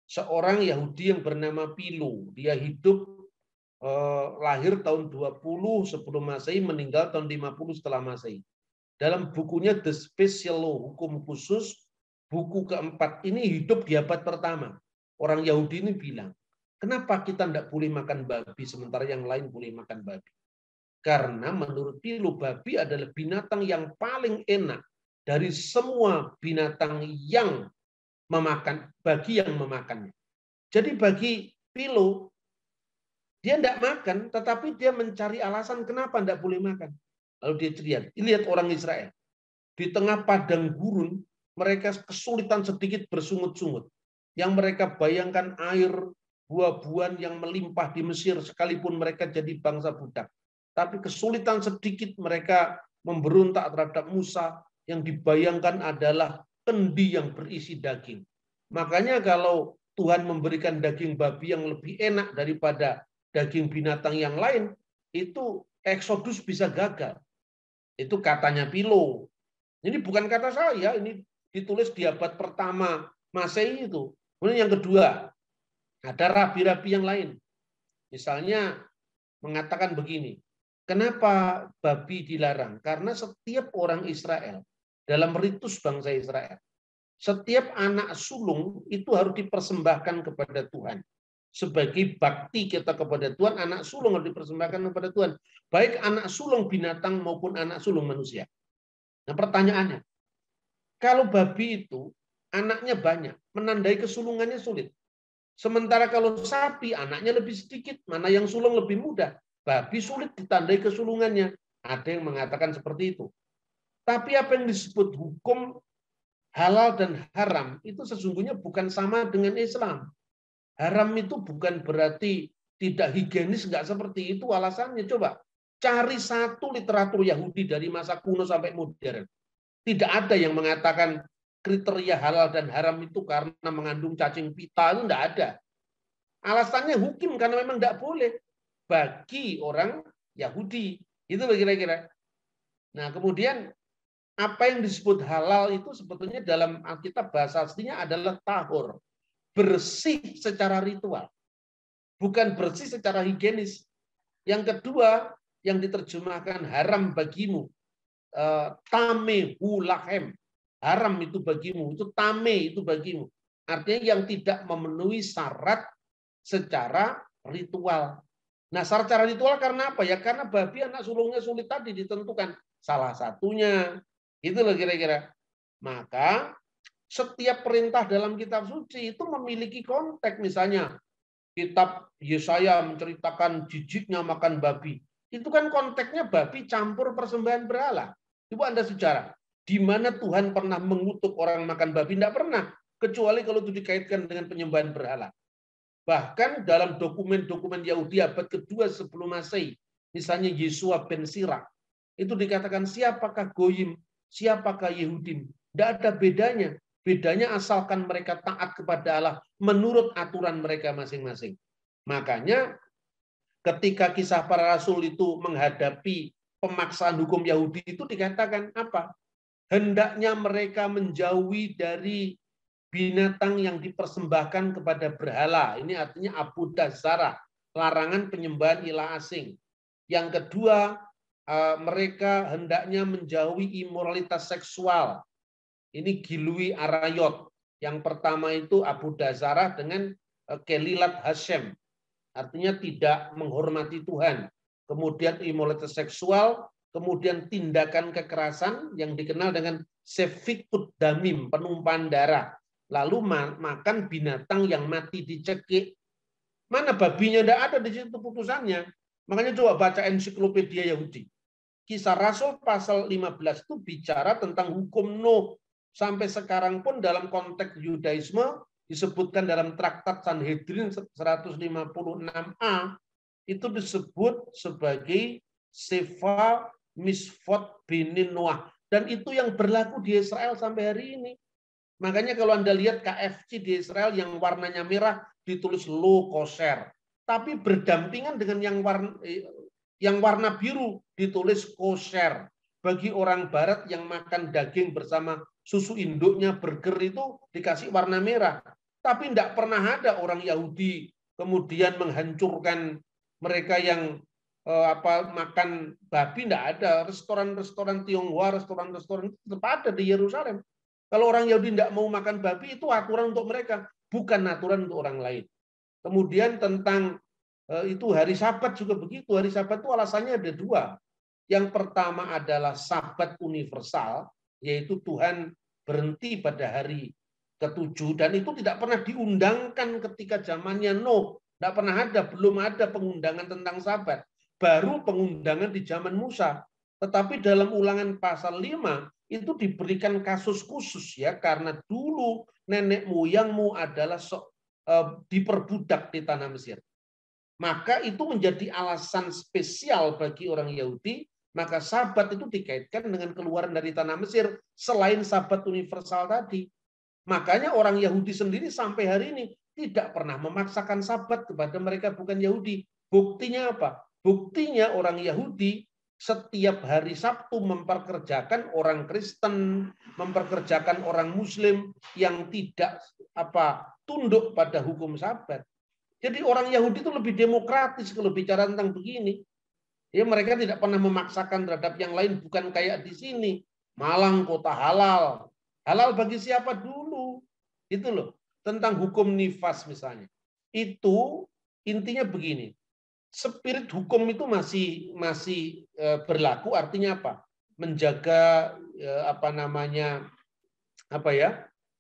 seorang Yahudi yang bernama Pilu, dia hidup lahir tahun 20 sebelum Masehi, meninggal tahun 50 setelah Masehi. dalam bukunya The Special Law, hukum khusus, buku keempat ini hidup di abad pertama. Orang Yahudi ini bilang, kenapa kita tidak boleh makan babi sementara yang lain boleh makan babi? Karena menurut Philo, babi adalah binatang yang paling enak dari semua binatang yang memakan, bagi yang memakannya. Jadi bagi Philo, dia tidak makan, tetapi dia mencari alasan kenapa tidak boleh makan. Lalu dia teriak, lihat orang Israel. Di tengah padang gurun, mereka kesulitan sedikit bersungut-sungut. Yang mereka bayangkan air, buah-buahan yang melimpah di Mesir, sekalipun mereka jadi bangsa budak. Tapi kesulitan sedikit mereka memberontak terhadap Musa, yang dibayangkan adalah kendi yang berisi daging. Makanya kalau Tuhan memberikan daging babi yang lebih enak daripada daging binatang yang lain, itu Eksodus bisa gagal. Itu katanya Philo. Ini bukan kata saya, ini ditulis di abad pertama Masehi itu. Kemudian yang kedua, ada rabi-rabi yang lain. Misalnya mengatakan begini, kenapa babi dilarang? Karena setiap orang Israel, dalam ritus bangsa Israel, setiap anak sulung itu harus dipersembahkan kepada Tuhan. Sebagai bakti kita kepada Tuhan, anak sulung harus dipersembahkan kepada Tuhan. Baik anak sulung binatang maupun anak sulung manusia. Nah pertanyaannya, kalau babi itu anaknya banyak, menandai kesulungannya sulit. Sementara kalau sapi anaknya lebih sedikit, mana yang sulung lebih mudah. Babi sulit ditandai kesulungannya. Ada yang mengatakan seperti itu. Tapi apa yang disebut hukum halal dan haram itu sesungguhnya bukan sama dengan Islam. Haram itu bukan berarti tidak higienis, nggak seperti itu alasannya. Coba cari satu literatur Yahudi dari masa kuno sampai modern. Tidak ada yang mengatakan kriteria halal dan haram itu karena mengandung cacing pita, itu tidak ada. Alasannya hukum karena memang tidak boleh bagi orang Yahudi. Itu kira-kira. Nah kemudian apa yang disebut halal itu sebetulnya dalam Alkitab bahasa aslinya adalah tahur. Bersih secara ritual. Bukan bersih secara higienis. Yang kedua yang diterjemahkan haram bagimu. Tame hulahem. Haram itu bagimu. Itu tame itu bagimu. Artinya yang tidak memenuhi syarat secara ritual. Nah, secara ritual karena apa? Ya karena babi anak sulungnya sulit tadi ditentukan. Salah satunya. Itu loh kira-kira. Maka setiap perintah dalam kitab suci itu memiliki konteks. Misalnya kitab Yesaya menceritakan jijiknya makan babi. Itu kan konteksnya babi campur persembahan berhala. Coba Anda sejarah. Di mana Tuhan pernah mengutuk orang makan babi? Tidak pernah. Kecuali kalau itu dikaitkan dengan penyembahan berhala. Bahkan dalam dokumen-dokumen Yahudi abad kedua sebelum Masehi, misalnya Yesua ben Sirach, itu dikatakan siapakah Goyim, siapakah Yehudim. Tidak ada bedanya. Bedanya asalkan mereka taat kepada Allah menurut aturan mereka masing-masing. Makanya ketika kisah para rasul itu menghadapi pemaksaan hukum Yahudi itu dikatakan apa? Hendaknya mereka menjauhi dari binatang yang dipersembahkan kepada berhala. Ini artinya abudah zarah, larangan penyembahan ilah asing. Yang kedua, mereka hendaknya menjauhi imoralitas seksual. Ini Gilui Arayot. Yang pertama itu abudah zarah dengan kelilat Hashem. Artinya tidak menghormati Tuhan. Kemudian imoralitas seksual, kemudian tindakan kekerasan yang dikenal dengan sefikut damim, penumpahan darah. Lalu makan binatang yang mati dicekik. Mana babinya? Tidak ada di situ putusannya. Makanya coba baca ensiklopedia Yahudi. Kisah Rasul pasal 15 itu bicara tentang hukum Nuh. Sampai sekarang pun dalam konteks Yudaisme disebutkan dalam traktat Sanhedrin 156a itu disebut sebagai Sefa Misfot Binin Noah. Dan itu yang berlaku di Israel sampai hari ini. Makanya kalau Anda lihat KFC di Israel yang warnanya merah ditulis lo kosher. Tapi berdampingan dengan yang warna biru ditulis kosher. Bagi orang barat yang makan daging bersama susu induknya burger itu dikasih warna merah. Tapi tidak pernah ada orang Yahudi kemudian menghancurkan mereka yang makan babi, tidak ada. Restoran-restoran Tionghoa, restoran-restoran tetap ada di Yerusalem. Kalau orang Yahudi tidak mau makan babi, itu aturan untuk mereka, bukan aturan untuk orang lain. Kemudian tentang itu hari Sabat juga begitu. Hari Sabat itu alasannya ada dua. Yang pertama adalah Sabat universal, yaitu Tuhan berhenti pada hari ke-7, dan itu tidak pernah diundangkan ketika zamannya Nuh. Tidak pernah ada, belum ada pengundangan tentang Sabat. Baru pengundangan di zaman Musa. Tetapi dalam Ulangan pasal 5 itu diberikan kasus khusus ya, karena dulu nenek moyangmu adalah diperbudak di tanah Mesir. Maka itu menjadi alasan spesial bagi orang Yahudi, maka Sabat itu dikaitkan dengan keluaran dari tanah Mesir selain Sabat universal tadi. Makanya orang Yahudi sendiri sampai hari ini tidak pernah memaksakan Sabat kepada mereka bukan Yahudi. Buktinya apa? Buktinya orang Yahudi setiap hari Sabtu memperkerjakan orang Kristen, memperkerjakan orang Muslim yang tidak tunduk pada hukum Sabat. Jadi orang Yahudi itu lebih demokratis kalau bicara tentang begini. Ya, mereka tidak pernah memaksakan terhadap yang lain, bukan kayak di sini. Malang kota halal. Halal bagi siapa dulu? Itu loh. Tentang hukum nifas misalnya. Itu intinya begini. Spirit hukum itu masih berlaku, artinya apa? Menjaga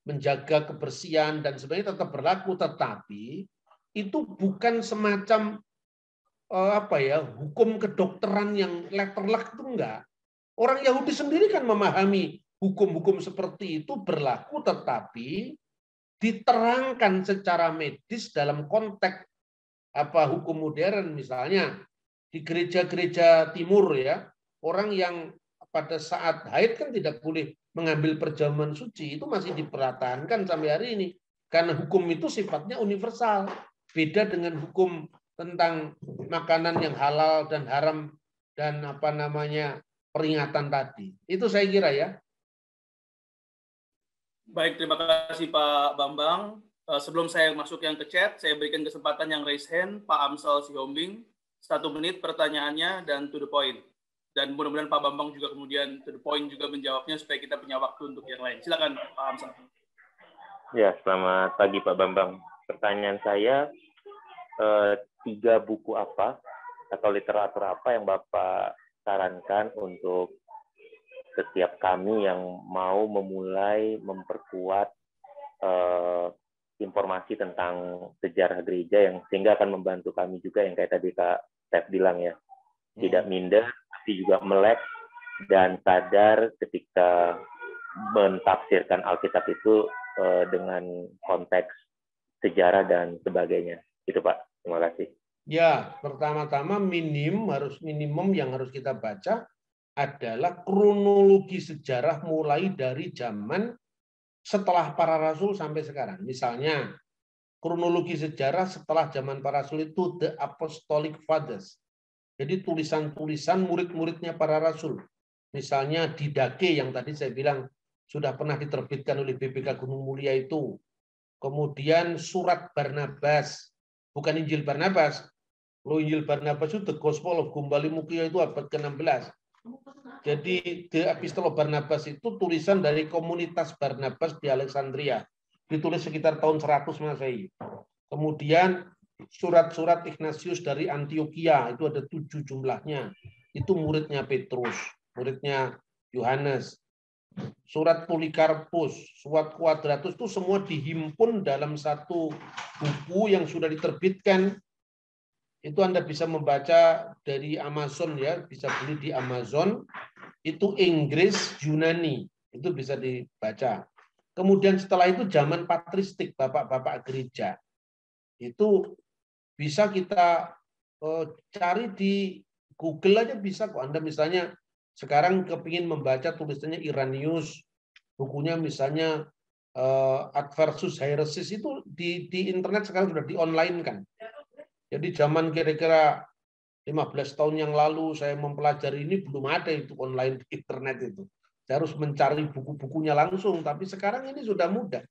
menjaga kebersihan dan sebagainya tetap berlaku, tetapi itu bukan semacam hukum kedokteran yang letterlek, itu enggak. Orang Yahudi sendiri kan memahami hukum-hukum seperti itu berlaku, tetapi diterangkan secara medis dalam konteks hukum modern. Misalnya di gereja-gereja timur ya, orang yang pada saat haid kan tidak boleh mengambil perjamuan suci, itu masih dipertahankan sampai hari ini karena hukum itu sifatnya universal. Beda dengan hukum tentang makanan yang halal dan haram dan peringatan tadi. Itu saya kira ya. Baik, terima kasih Pak Bambang. Sebelum saya masuk yang ke chat, saya berikan kesempatan yang raise hand, Pak Amsal Sihombing. 1 menit pertanyaannya dan to the point. Dan mudah-mudahan Pak Bambang juga kemudian to the point juga menjawabnya supaya kita punya waktu untuk yang lain. Silakan Pak Amsal. Ya, selamat pagi Pak Bambang. Pertanyaan saya, 3 buku apa atau literatur apa yang Bapak sarankan untuk setiap kami yang mau memulai memperkuat informasi tentang sejarah gereja yang sehingga akan membantu kami juga yang kayak tadi Kak Steph bilang ya, tidak minder tapi juga melek dan sadar ketika mentafsirkan Alkitab itu dengan konteks sejarah dan sebagainya. Itu Pak, terima kasih. Ya, pertama-tama minimum yang harus kita baca adalah kronologi sejarah mulai dari zaman setelah para rasul sampai sekarang. Misalnya, kronologi sejarah setelah zaman para rasul itu The Apostolic Fathers. Jadi tulisan-tulisan murid-muridnya para rasul. Misalnya Didache yang tadi saya bilang sudah pernah diterbitkan oleh BPK Gunung Mulia itu. Kemudian surat Barnabas, bukan Injil Barnabas. Kalau Injil Barnabas itu The Gospel of Gumbali Mukio itu abad ke-16. Jadi The Epistle of Barnabas itu tulisan dari komunitas Barnabas di Alexandria. Ditulis sekitar tahun 100 Masehi. Kemudian surat-surat Ignatius dari Antioquia, itu ada 7 jumlahnya. Itu muridnya Petrus, muridnya Yohanes. Surat Polikarpus, surat Quadratus itu semua dihimpun dalam satu buku yang sudah diterbitkan. Itu Anda bisa membaca dari Amazon ya, bisa beli di Amazon. Itu Inggris, Yunani, itu bisa dibaca. Kemudian setelah itu zaman patristik, bapak-bapak gereja. Itu bisa kita cari di Google aja bisa kok. Anda misalnya sekarang kepingin membaca tulisannya Irenaeus, bukunya misalnya Adversus Heresis, itu di internet sekarang sudah di-online kan. Jadi zaman kira-kira 15 tahun yang lalu saya mempelajari ini belum ada itu online di internet itu. Saya harus mencari buku-bukunya langsung, tapi sekarang ini sudah mudah.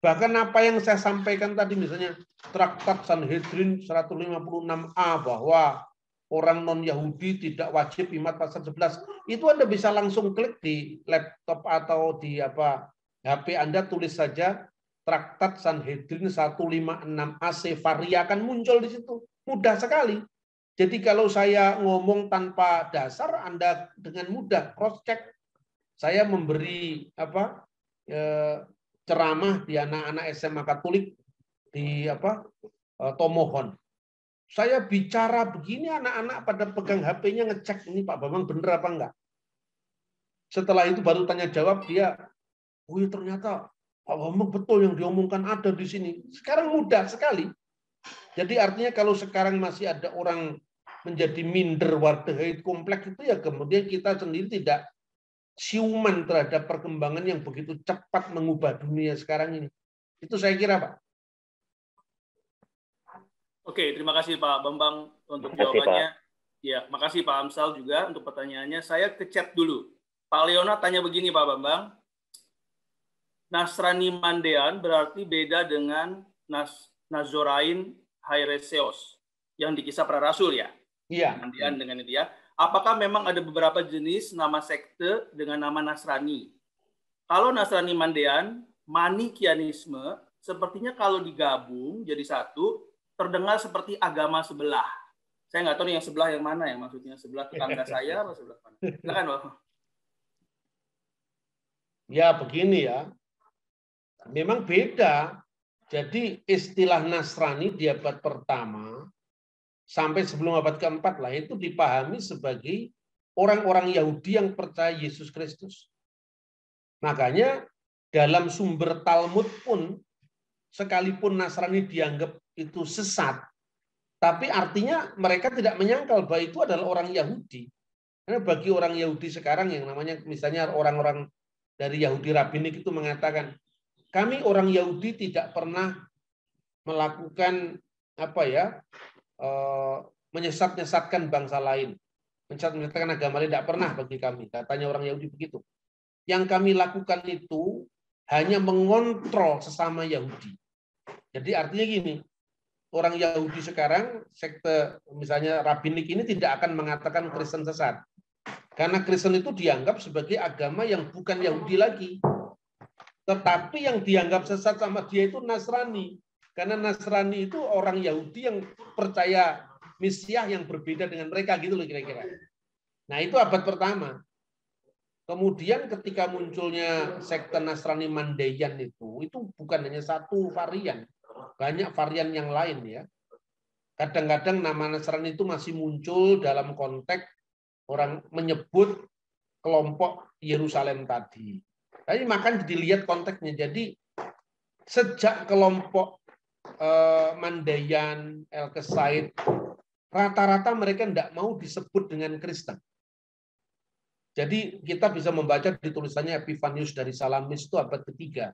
Bahkan apa yang saya sampaikan tadi misalnya Traktat Sanhedrin 156a bahwa orang non-Yahudi tidak wajib iman pasal 11. Itu Anda bisa langsung klik di laptop atau di HP Anda, tulis saja Traktat Sanhedrin 156a Sefaria, akan muncul di situ. Mudah sekali. Jadi kalau saya ngomong tanpa dasar, Anda dengan mudah cross check. Saya memberi ceramah di anak-anak SMA Katolik di Tomohon. Saya bicara begini, anak-anak pada pegang HP-nya ngecek, ini Pak Bambang bener apa enggak. Setelah itu baru tanya jawab, dia, oh ya ternyata Pak Bambang betul yang diomongkan ada di sini. Sekarang mudah sekali. Jadi artinya kalau sekarang masih ada orang menjadi minder Wardahait kompleks itu, ya kemudian kita sendiri tidak siuman terhadap perkembangan yang begitu cepat mengubah dunia sekarang ini. Itu saya kira, Pak. Oke, terima kasih Pak Bambang untuk jawabannya. Ya, makasih Pak Amsal juga untuk pertanyaannya. Saya ke chat dulu. Pak Leona tanya begini Pak Bambang. Nasrani Mandean berarti beda dengan Nazorain Haireseos yang di Kisah Para Rasul ya? Iya. Mandean dengan itu ya. Apakah memang ada beberapa jenis nama sekte dengan nama Nasrani? Kalau Nasrani Mandean, Manikianisme, sepertinya kalau digabung jadi satu, terdengar seperti agama sebelah. Saya nggak tahu yang sebelah yang mana ya, maksudnya sebelah tetangga saya atau sebelah mana? Silakan, Pak. Ya begini ya, memang beda. Jadi istilah Nasrani di abad pertama sampai sebelum abad keempat lah itu dipahami sebagai orang-orang Yahudi yang percaya Yesus Kristus. Makanya dalam sumber Talmud pun sekalipun Nasrani dianggap itu sesat, tapi artinya mereka tidak menyangkal bahwa itu adalah orang Yahudi. Karena bagi orang Yahudi sekarang yang namanya misalnya orang-orang dari Yahudi Rabbinik itu mengatakan, kami orang Yahudi tidak pernah melakukan menyesat-nyesatkan bangsa lain, menyesatkan agama lain, tidak pernah bagi kami. Katanya orang Yahudi begitu. Yang kami lakukan itu hanya mengontrol sesama Yahudi. Jadi artinya gini, orang Yahudi sekarang, sekte misalnya Rabbinik ini tidak akan mengatakan Kristen sesat. Karena Kristen itu dianggap sebagai agama yang bukan Yahudi lagi. Tetapi yang dianggap sesat sama dia itu Nasrani. Karena Nasrani itu orang Yahudi yang percaya Mesias yang berbeda dengan mereka, gitu loh kira-kira. Nah itu abad pertama. Kemudian ketika munculnya sekte Nasrani Mandean itu bukan hanya satu varian. Banyak varian yang lain ya. Kadang-kadang nama Nasrani itu masih muncul dalam konteks orang menyebut kelompok Yerusalem tadi. Tapi makan dilihat konteksnya. Jadi sejak kelompok Mandayan, El-Kesaid, rata-rata mereka tidak mau disebut dengan Kristen. Jadi kita bisa membaca di tulisannya Epifanius dari Salamis itu abad ketiga.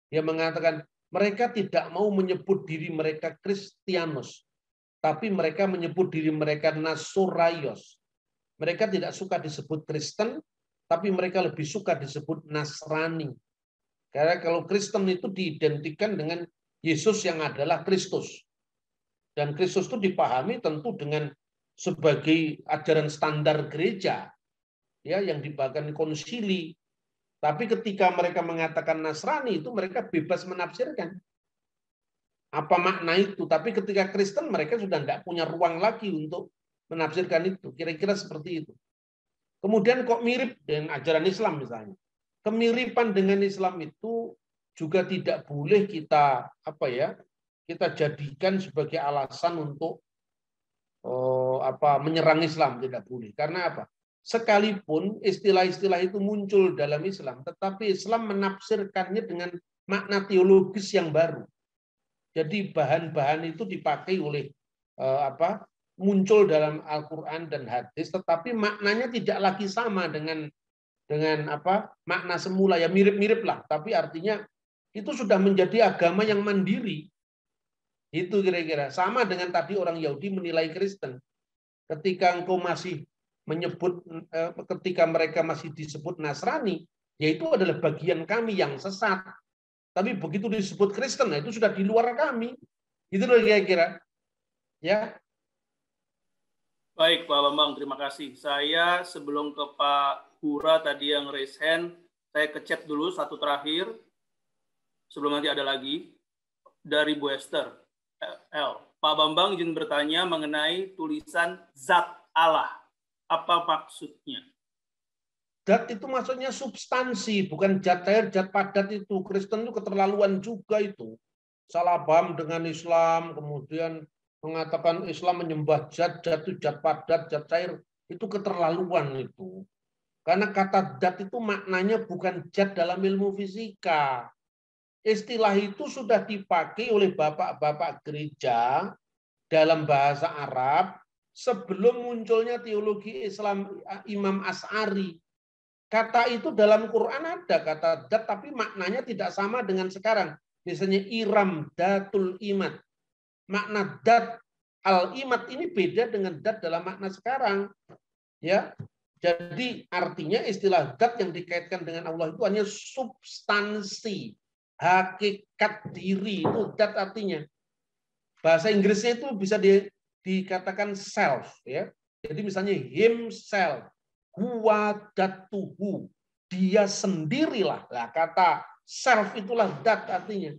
Dia mengatakan mereka tidak mau menyebut diri mereka Kristianos, tapi mereka menyebut diri mereka Nasoraios. Mereka tidak suka disebut Kristen, tapi mereka lebih suka disebut Nasrani. Karena kalau Kristen itu diidentikan dengan Yesus yang adalah Kristus. Dan Kristus itu dipahami tentu dengan sebagai ajaran standar gereja, ya, yang dibahkan konsili. Tapi ketika mereka mengatakan Nasrani itu mereka bebas menafsirkan apa makna itu. Tapi ketika Kristen mereka sudah tidak punya ruang lagi untuk menafsirkan itu. Kira-kira seperti itu. Kemudian kok mirip dengan ajaran Islam misalnya. Kemiripan dengan Islam itu juga tidak boleh kita kita jadikan sebagai alasan untuk menyerang Islam, tidak boleh. Karena apa? Sekalipun istilah-istilah itu muncul dalam Islam, tetapi Islam menafsirkannya dengan makna teologis yang baru. Jadi bahan-bahan itu dipakai oleh muncul dalam Al-Quran dan hadis, tetapi maknanya tidak lagi sama dengan makna semula, ya mirip-mirip lah, tapi artinya itu sudah menjadi agama yang mandiri. Itu kira-kira sama dengan tadi orang Yahudi menilai Kristen. Ketika engkau masih menyebut, ketika mereka masih disebut Nasrani, yaitu adalah bagian kami yang sesat. Tapi begitu disebut Kristen, itu sudah di luar kami. Itu loh kira-kira. Ya. Baik, Pak Bambang, terima kasih. Saya sebelum ke Pak Hura tadi yang raise hand, saya ke chat dulu satu terakhir, sebelum nanti ada lagi, dari Bu Esther. Pak Bambang izin bertanya mengenai tulisan zat Allah. Apa maksudnya? Zat itu maksudnya substansi, bukan zat cair, zat padat itu. Kristen itu keterlaluan juga itu. Salah paham dengan Islam, kemudian mengatakan Islam menyembah zat, zat itu zat padat, zat cair. Itu keterlaluan itu. Karena kata zat itu maknanya bukan zat dalam ilmu fisika. Istilah itu sudah dipakai oleh bapak-bapak gereja dalam bahasa Arab sebelum munculnya teologi Islam Imam Asy'ari. Kata itu dalam Quran ada kata dat, tapi maknanya tidak sama dengan sekarang. Misalnya iram datul imat. Makna dat al-imat ini beda dengan dat dalam makna sekarang. Ya, jadi artinya istilah dat yang dikaitkan dengan Allah itu hanya substansi, hakikat diri, itu dat artinya. Bahasa Inggrisnya itu bisa dikatakan self, ya. Jadi misalnya himself, huwa datuhu, dia sendirilah. Nah, kata self itulah dat artinya.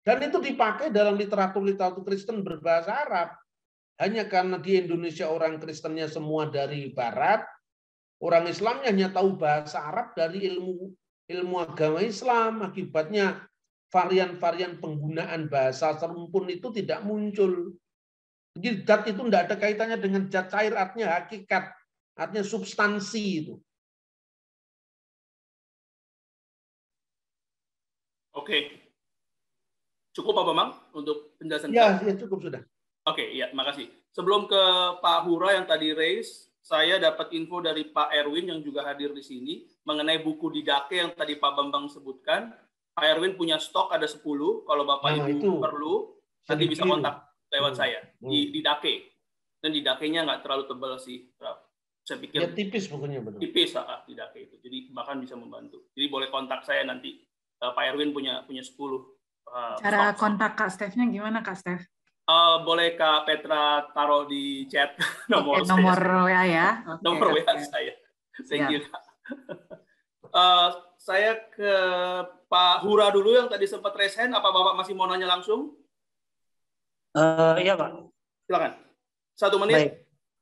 Dan itu dipakai dalam literatur Kristen berbahasa Arab. Hanya karena di Indonesia orang Kristennya semua dari Barat, orang Islamnya hanya tahu bahasa Arab dari ilmu agama Islam. Akibatnya varian-varian penggunaan bahasa serumpun itu tidak muncul. Jadi zat itu tidak ada kaitannya dengan zat cair, artinya hakikat, artinya substansi itu. Oke. Cukup Pak Bambang untuk penjelasan ya, ya cukup sudah. Oke, ya, makasih. Sebelum ke Pak Hura yang tadi raise, saya dapat info dari Pak Erwin yang juga hadir di sini mengenai buku Didake yang tadi Pak Bambang sebutkan. Pak Erwin punya stok ada 10. Kalau Bapak Ibu itu perlu, nanti bisa kontak lewat saya di Didake. Dan Didakenya nggak terlalu tebal sih. Saya pikir ya, tipis bukunya, betul. Tipis Didake itu. Jadi bahkan bisa membantu. Jadi boleh kontak saya nanti. Pak Erwin punya 10. Cara kontak Kak Stefnya gimana Kak Stef? Boleh Kak Petra taruh di chat nomor WA ya. Nomor WA saya. Thank you. Saya ke Pak Hura dulu yang tadi sempat raise hand. Apa Bapak masih mau nanya langsung? Iya Pak. Silakan. 1 menit. Baik.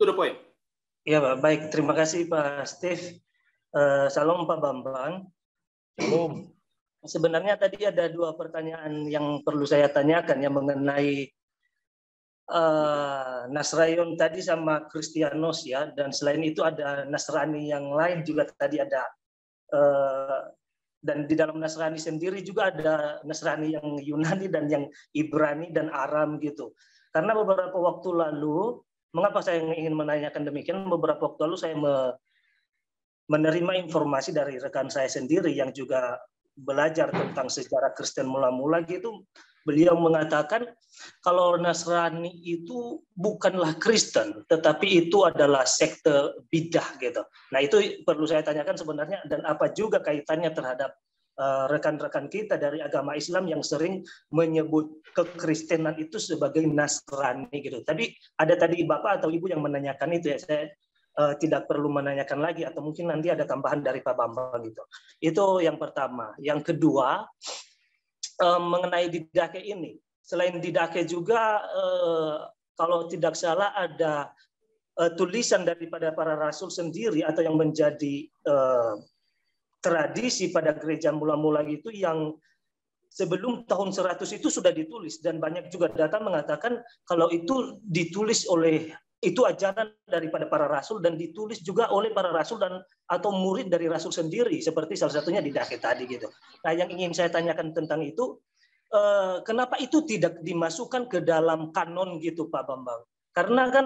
To the point. Iya Pak. Baik. Terima kasih Pak Steve. Salam Pak Bambang. Salam. Sebenarnya tadi ada 2 pertanyaan yang perlu saya tanyakan yang mengenai Nasrayon tadi sama Kristianos ya, dan selain itu ada Nasrani yang lain juga tadi ada, dan di dalam Nasrani sendiri juga ada Nasrani yang Yunani dan yang Ibrani dan Aram gitu. Karena beberapa waktu lalu, mengapa saya ingin menanyakan demikian? Beberapa waktu lalu saya menerima informasi dari rekan saya sendiri yang juga belajar tentang sejarah Kristen mula-mula gitu. Beliau mengatakan kalau Nasrani itu bukanlah Kristen, tetapi itu adalah sekte bidah gitu. Nah itu perlu saya tanyakan sebenarnya, dan apa juga kaitannya terhadap rekan-rekan kita dari agama Islam yang sering menyebut kekristenan itu sebagai Nasrani gitu. Tapi ada tadi Bapak atau Ibu yang menanyakan itu ya, saya tidak perlu menanyakan lagi, atau mungkin nanti ada tambahan dari Pak Bambang gitu. Itu yang pertama. Yang kedua, mengenai Didake ini. Selain Didake juga, kalau tidak salah ada tulisan daripada para rasul sendiri atau yang menjadi tradisi pada gereja mula-mula itu yang sebelum tahun 100 itu sudah ditulis, dan banyak juga data mengatakan kalau itu ditulis oleh, itu ajaran daripada para rasul dan ditulis juga oleh para rasul dan atau murid dari rasul sendiri, seperti salah satunya Didake tadi gitu. Nah, yang ingin saya tanyakan tentang itu, kenapa itu tidak dimasukkan ke dalam kanon gitu Pak Bambang? Karena kan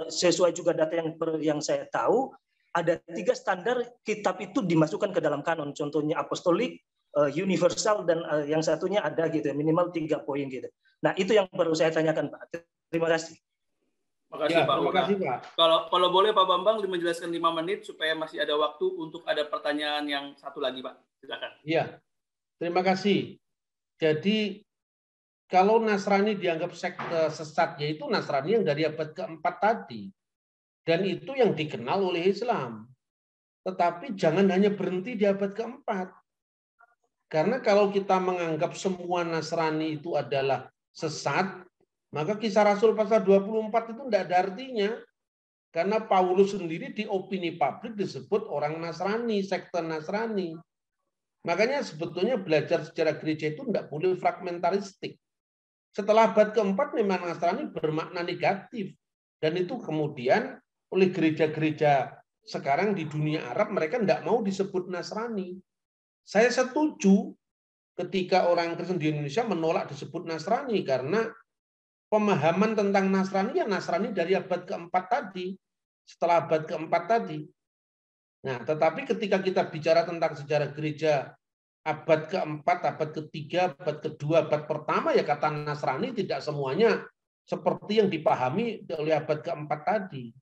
sesuai juga data yang saya tahu, ada 3 standar kitab itu dimasukkan ke dalam kanon. Contohnya apostolik, universal, dan yang satunya ada gitu, minimal 3 poin gitu. Nah, itu yang perlu saya tanyakan Pak. Terima kasih. Makasih, Pak. Terima kasih, Pak. Kalau boleh Pak Bambang menjelaskan 5 menit supaya masih ada waktu untuk ada pertanyaan yang satu lagi, Pak. Silakan. Iya. Terima kasih. Jadi kalau Nasrani dianggap sekte sesat, yaitu Nasrani yang dari abad ke-4 tadi. Dan itu yang dikenal oleh Islam. Tetapi jangan hanya berhenti di abad keempat. Karena kalau kita menganggap semua Nasrani itu adalah sesat, maka Kisah Rasul pasal 24 itu tidak ada artinya. Karena Paulus sendiri di opini publik disebut orang Nasrani, sekte Nasrani. Makanya sebetulnya belajar sejarah gereja itu tidak boleh fragmentaristik. Setelah abad keempat memang Nasrani bermakna negatif. Dan itu kemudian oleh gereja-gereja sekarang di dunia Arab, mereka tidak mau disebut Nasrani. Saya setuju ketika orang Kristen di Indonesia menolak disebut Nasrani, karena pemahaman tentang Nasrani ya Nasrani dari abad keempat tadi, setelah abad keempat tadi. Nah, tetapi ketika kita bicara tentang sejarah gereja abad keempat, abad ketiga, abad kedua, abad pertama, ya kata Nasrani tidak semuanya seperti yang dipahami oleh abad keempat tadi.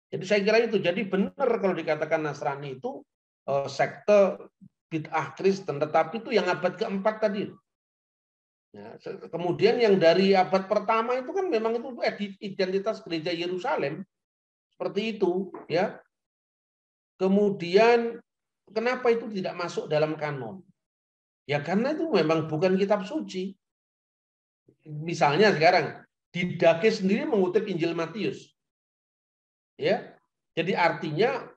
Jadi saya kira itu. Jadi benar kalau dikatakan Nasrani itu sekte bid'ah Kristen, tetapi itu yang abad keempat tadi. Ya, kemudian yang dari abad pertama itu kan memang itu identitas gereja Yerusalem seperti itu, ya. Kemudian kenapa itu tidak masuk dalam kanon? Ya karena itu memang bukan kitab suci. Misalnya sekarang Didache sendiri mengutip Injil Matius. Ya, jadi artinya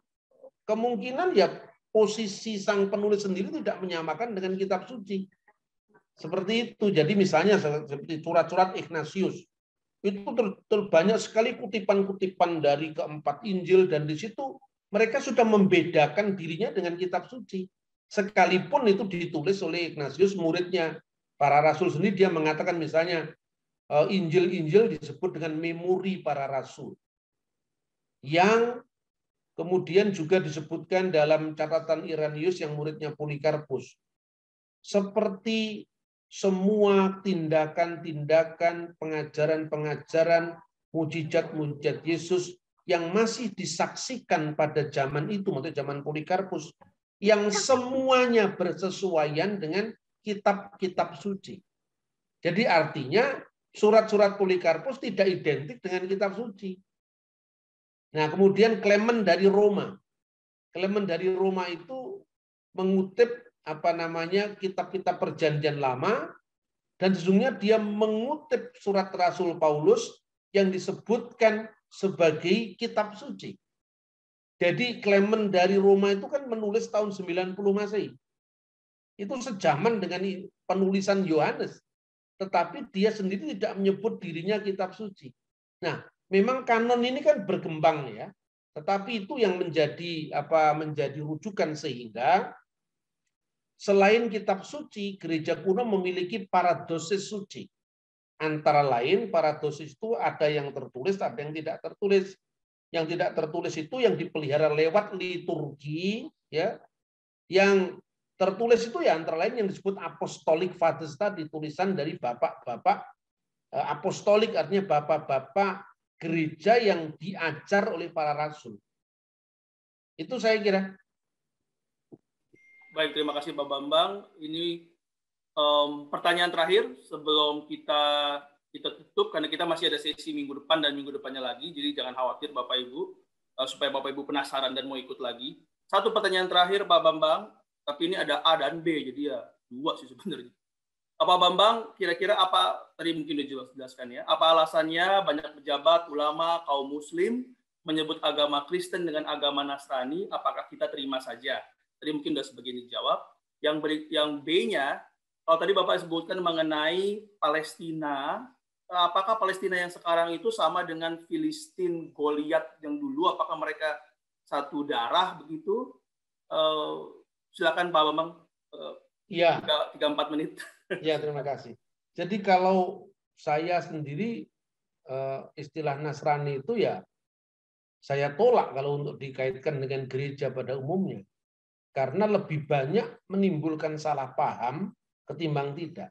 kemungkinan ya posisi sang penulis sendiri tidak menyamakan dengan kitab suci. Seperti itu. Jadi misalnya seperti surat-surat Ignatius. Itu banyak sekali kutipan-kutipan dari keempat Injil, dan di situ mereka sudah membedakan dirinya dengan kitab suci. Sekalipun itu ditulis oleh Ignatius, muridnya para rasul sendiri, dia mengatakan misalnya Injil-Injil disebut dengan memori para rasul. Yang kemudian juga disebutkan dalam catatan Irenaeus yang muridnya Polikarpus. Seperti semua tindakan-tindakan, pengajaran-pengajaran, mujizat-mujizat Yesus yang masih disaksikan pada zaman itu, maksudnya zaman Polikarpus, yang semuanya bersesuaian dengan kitab-kitab suci. Jadi artinya surat-surat Polikarpus tidak identik dengan kitab suci. Nah, kemudian Clement dari Roma. Clement dari Roma itu mengutip kitab-kitab Perjanjian Lama, dan sesungguhnya dia mengutip surat Rasul Paulus yang disebutkan sebagai kitab suci. Jadi Clement dari Roma itu kan menulis tahun 90 Masehi. Itu sejaman dengan penulisan Yohanes, tetapi dia sendiri tidak menyebut dirinya kitab suci. Nah, memang kanon ini kan berkembang ya, tetapi itu yang menjadi rujukan, sehingga selain kitab suci, gereja kuno memiliki paradosis suci. Antara lain paradosis itu ada yang tertulis, ada yang tidak tertulis. Yang tidak tertulis itu yang dipelihara lewat liturgi, ya. Yang tertulis itu ya antara lain yang disebut apostolic fathers tadi, tulisan dari bapak-bapak apostolik, artinya bapak-bapak gereja yang diajar oleh para rasul. Itu saya kira. Baik, terima kasih Pak Bambang. Ini pertanyaan terakhir sebelum kita tutup, karena kita masih ada sesi minggu depan dan minggu depannya lagi. Jadi jangan khawatir Bapak Ibu, supaya Bapak Ibu penasaran dan mau ikut lagi. Satu pertanyaan terakhir Pak Bambang, tapi ini ada A dan B, jadi ya dua sih sebenarnya. Pak Bambang, kira-kira apa, tadi mungkin sudah jelaskan ya, apa alasannya banyak pejabat, ulama, kaum muslim menyebut agama Kristen dengan agama Nasrani, apakah kita terima saja? Tadi mungkin sudah sebagian dijawab. Yang B-nya, kalau tadi Bapak sebutkan mengenai Palestina, apakah Palestina yang sekarang itu sama dengan Filistin Goliat yang dulu? Apakah mereka satu darah begitu? Silakan Pak Bambang. Ya. 3-4 menit. Ya, terima kasih. Jadi kalau saya sendiri istilah Nasrani itu ya saya tolak kalau untuk dikaitkan dengan gereja pada umumnya. Karena lebih banyak menimbulkan salah paham ketimbang tidak.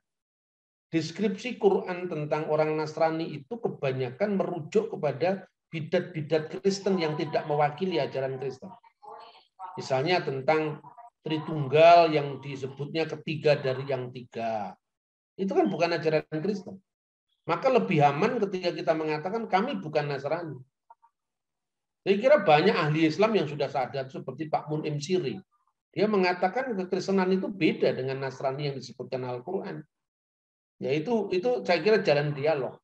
Deskripsi Quran tentang orang Nasrani itu kebanyakan merujuk kepada bidat-bidat Kristen yang tidak mewakili ajaran Kristen. Misalnya tentang Tritunggal yang disebutnya ketiga dari yang tiga. Itu kan bukan ajaran Kristen. Maka lebih aman ketika kita mengatakan kami bukan Nasrani. Saya kira banyak ahli Islam yang sudah sadar seperti Pak Mun'im Siri. Dia mengatakan kekristenan itu beda dengan Nasrani yang disebutkan Al-Quran. Ya itu saya kira jalan dialog.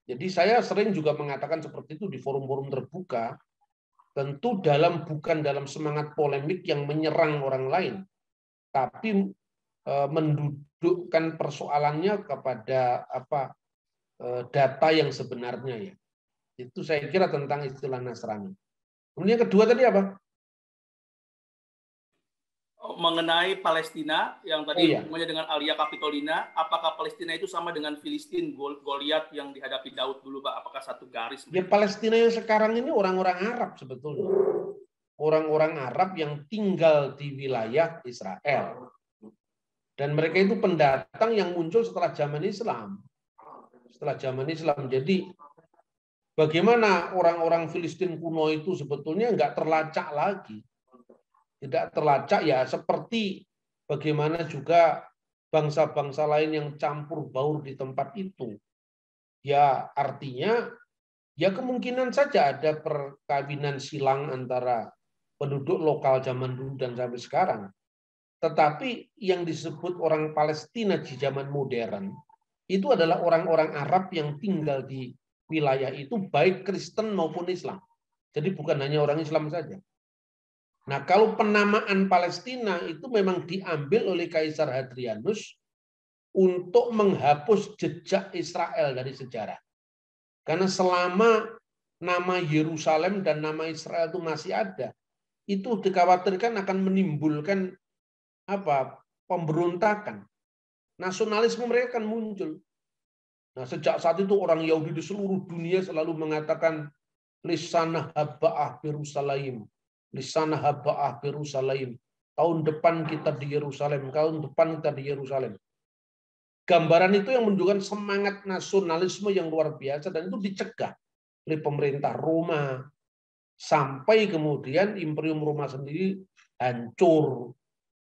Jadi saya sering juga mengatakan seperti itu di forum-forum terbuka, tentu bukan dalam semangat polemik yang menyerang orang lain, tapi mendudukkan persoalannya kepada data yang sebenarnya ya. Itu saya kira tentang istilah Nasrani. Kemudian yang kedua tadi apa? Mengenai Palestina yang tadi hubungannya dengan Alia Capitolina, apakah Palestina itu sama dengan Filistin, Goliat yang dihadapi Daud dulu, Pak? Apakah satu garis? Ya, Palestina yang sekarang ini orang-orang Arab sebetulnya. Orang-orang Arab yang tinggal di wilayah Israel. Dan mereka itu pendatang yang muncul setelah zaman Islam. Setelah zaman Islam. Jadi bagaimana orang-orang Filistin kuno itu sebetulnya nggak terlacak lagi. Tidak terlacak ya seperti bagaimana juga bangsa-bangsa lain yang campur baur di tempat itu. Ya artinya ya kemungkinan saja ada perkawinan silang antara penduduk lokal zaman dulu dan sampai sekarang. Tetapi yang disebut orang Palestina di zaman modern itu adalah orang-orang Arab yang tinggal di wilayah itu baik Kristen maupun Islam. Jadi bukan hanya orang Islam saja. Nah, kalau penamaan Palestina itu memang diambil oleh Kaisar Hadrianus untuk menghapus jejak Israel dari sejarah. Karena selama nama Yerusalem dan nama Israel itu masih ada, itu dikhawatirkan akan menimbulkan pemberontakan. Nasionalisme mereka akan muncul. Nah, sejak saat itu orang Yahudi di seluruh dunia selalu mengatakan lisanah haba'ah Yerusalem. Lisanah haba'ah Yerusalem. Tahun depan kita di Yerusalem, tahun depan kita di Yerusalem. Gambaran itu yang menunjukkan semangat nasionalisme yang luar biasa dan itu dicegah oleh pemerintah Roma sampai kemudian Imperium Roma sendiri hancur.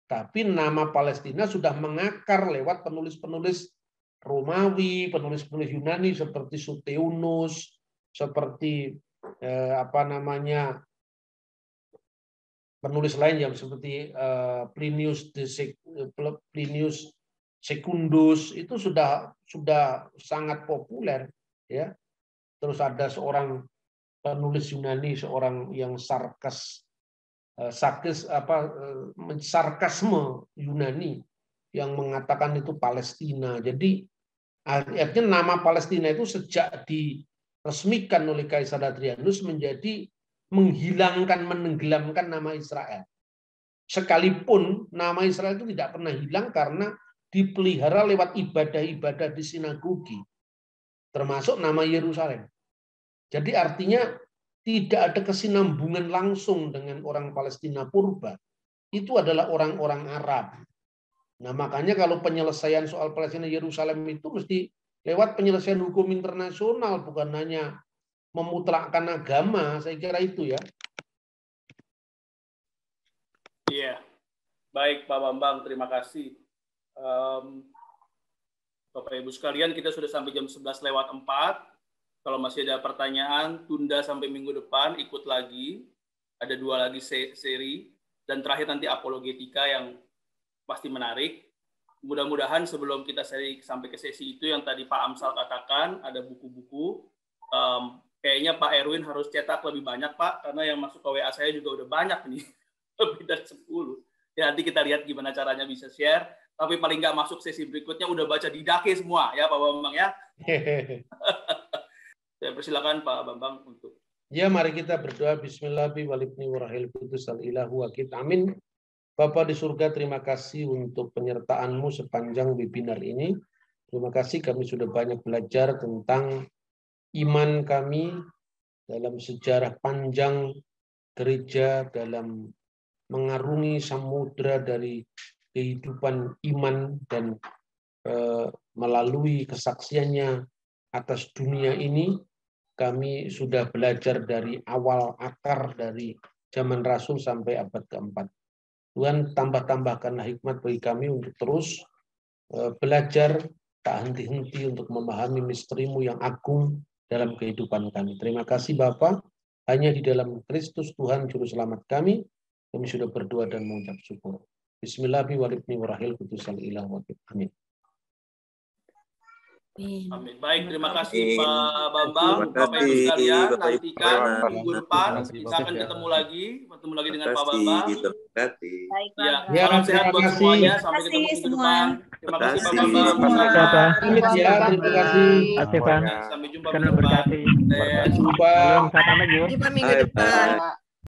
Tapi nama Palestina sudah mengakar lewat penulis-penulis Romawi, penulis-penulis Yunani seperti Suetonius, seperti penulis lain yang seperti Plinius Secundus itu sudah sangat populer ya. Terus ada seorang penulis Yunani, seorang yang sarkasme Yunani yang mengatakan itu Palestina. Jadi artinya nama Palestina itu sejak diresmikan oleh Kaisar Hadrianus menjadi menghilangkan, menenggelamkan nama Israel. Sekalipun nama Israel itu tidak pernah hilang karena dipelihara lewat ibadah-ibadah di sinagogi, termasuk nama Yerusalem. Jadi artinya tidak ada kesinambungan langsung dengan orang Palestina purba. Itu adalah orang-orang Arab. Nah, makanya kalau penyelesaian soal Palestina Yerusalem itu mesti lewat penyelesaian hukum internasional, bukan hanya memutlakkan agama. Saya kira itu ya. Iya. Baik, Pak Bambang, terima kasih. Bapak Ibu sekalian, kita sudah sampai jam 11:04. Kalau masih ada pertanyaan, tunda sampai minggu depan, ikut lagi. Ada 2 lagi seri. Dan terakhir nanti apologetika yang pasti menarik. Mudah-mudahan sebelum kita sampai ke sesi itu yang tadi Pak Amsal katakan, ada buku-buku. Kayaknya Pak Erwin harus cetak lebih banyak, Pak. Karena yang masuk ke WA saya juga udah banyak nih. Lebih dari 10. Ya, nanti kita lihat gimana caranya bisa share. Tapi paling nggak masuk sesi berikutnya udah baca didake semua, ya Pak Bambang ya. Saya persilakan Pak Bambang untuk. Ya, mari kita berdoa. Bismillahirrahmanirrahim. Amin. Bapa di surga, terima kasih untuk penyertaan-Mu sepanjang webinar ini. Terima kasih kami sudah banyak belajar tentang iman kami dalam sejarah panjang gereja, dalam mengarungi samudra dari kehidupan iman dan melalui kesaksiannya atas dunia ini. Kami sudah belajar dari awal akar dari zaman Rasul sampai abad keempat. Tuhan tambah-tambahkanlah hikmat bagi kami untuk terus belajar tak henti-henti untuk memahami misteri-Mu yang agung dalam kehidupan kami. Terima kasih Bapa. Hanya di dalam Kristus Tuhan Juru Selamat kami sudah berdoa dan mengucap syukur. Bismillahirrahmanirrahim. Amin. Amin. Baik, terima kasih Pak Bambang, Bapak Ibu sekalian. Nantikan minggu depan kita akan ketemu lagi dengan Pak Bambang. Ya, salam sehat buat semuanya. Sampai ketemu minggu depan. Terima kasih Pak Bambang. Terima kasih. Sampai jumpa minggu depan. Sampai jumpa. Sampai minggu depan.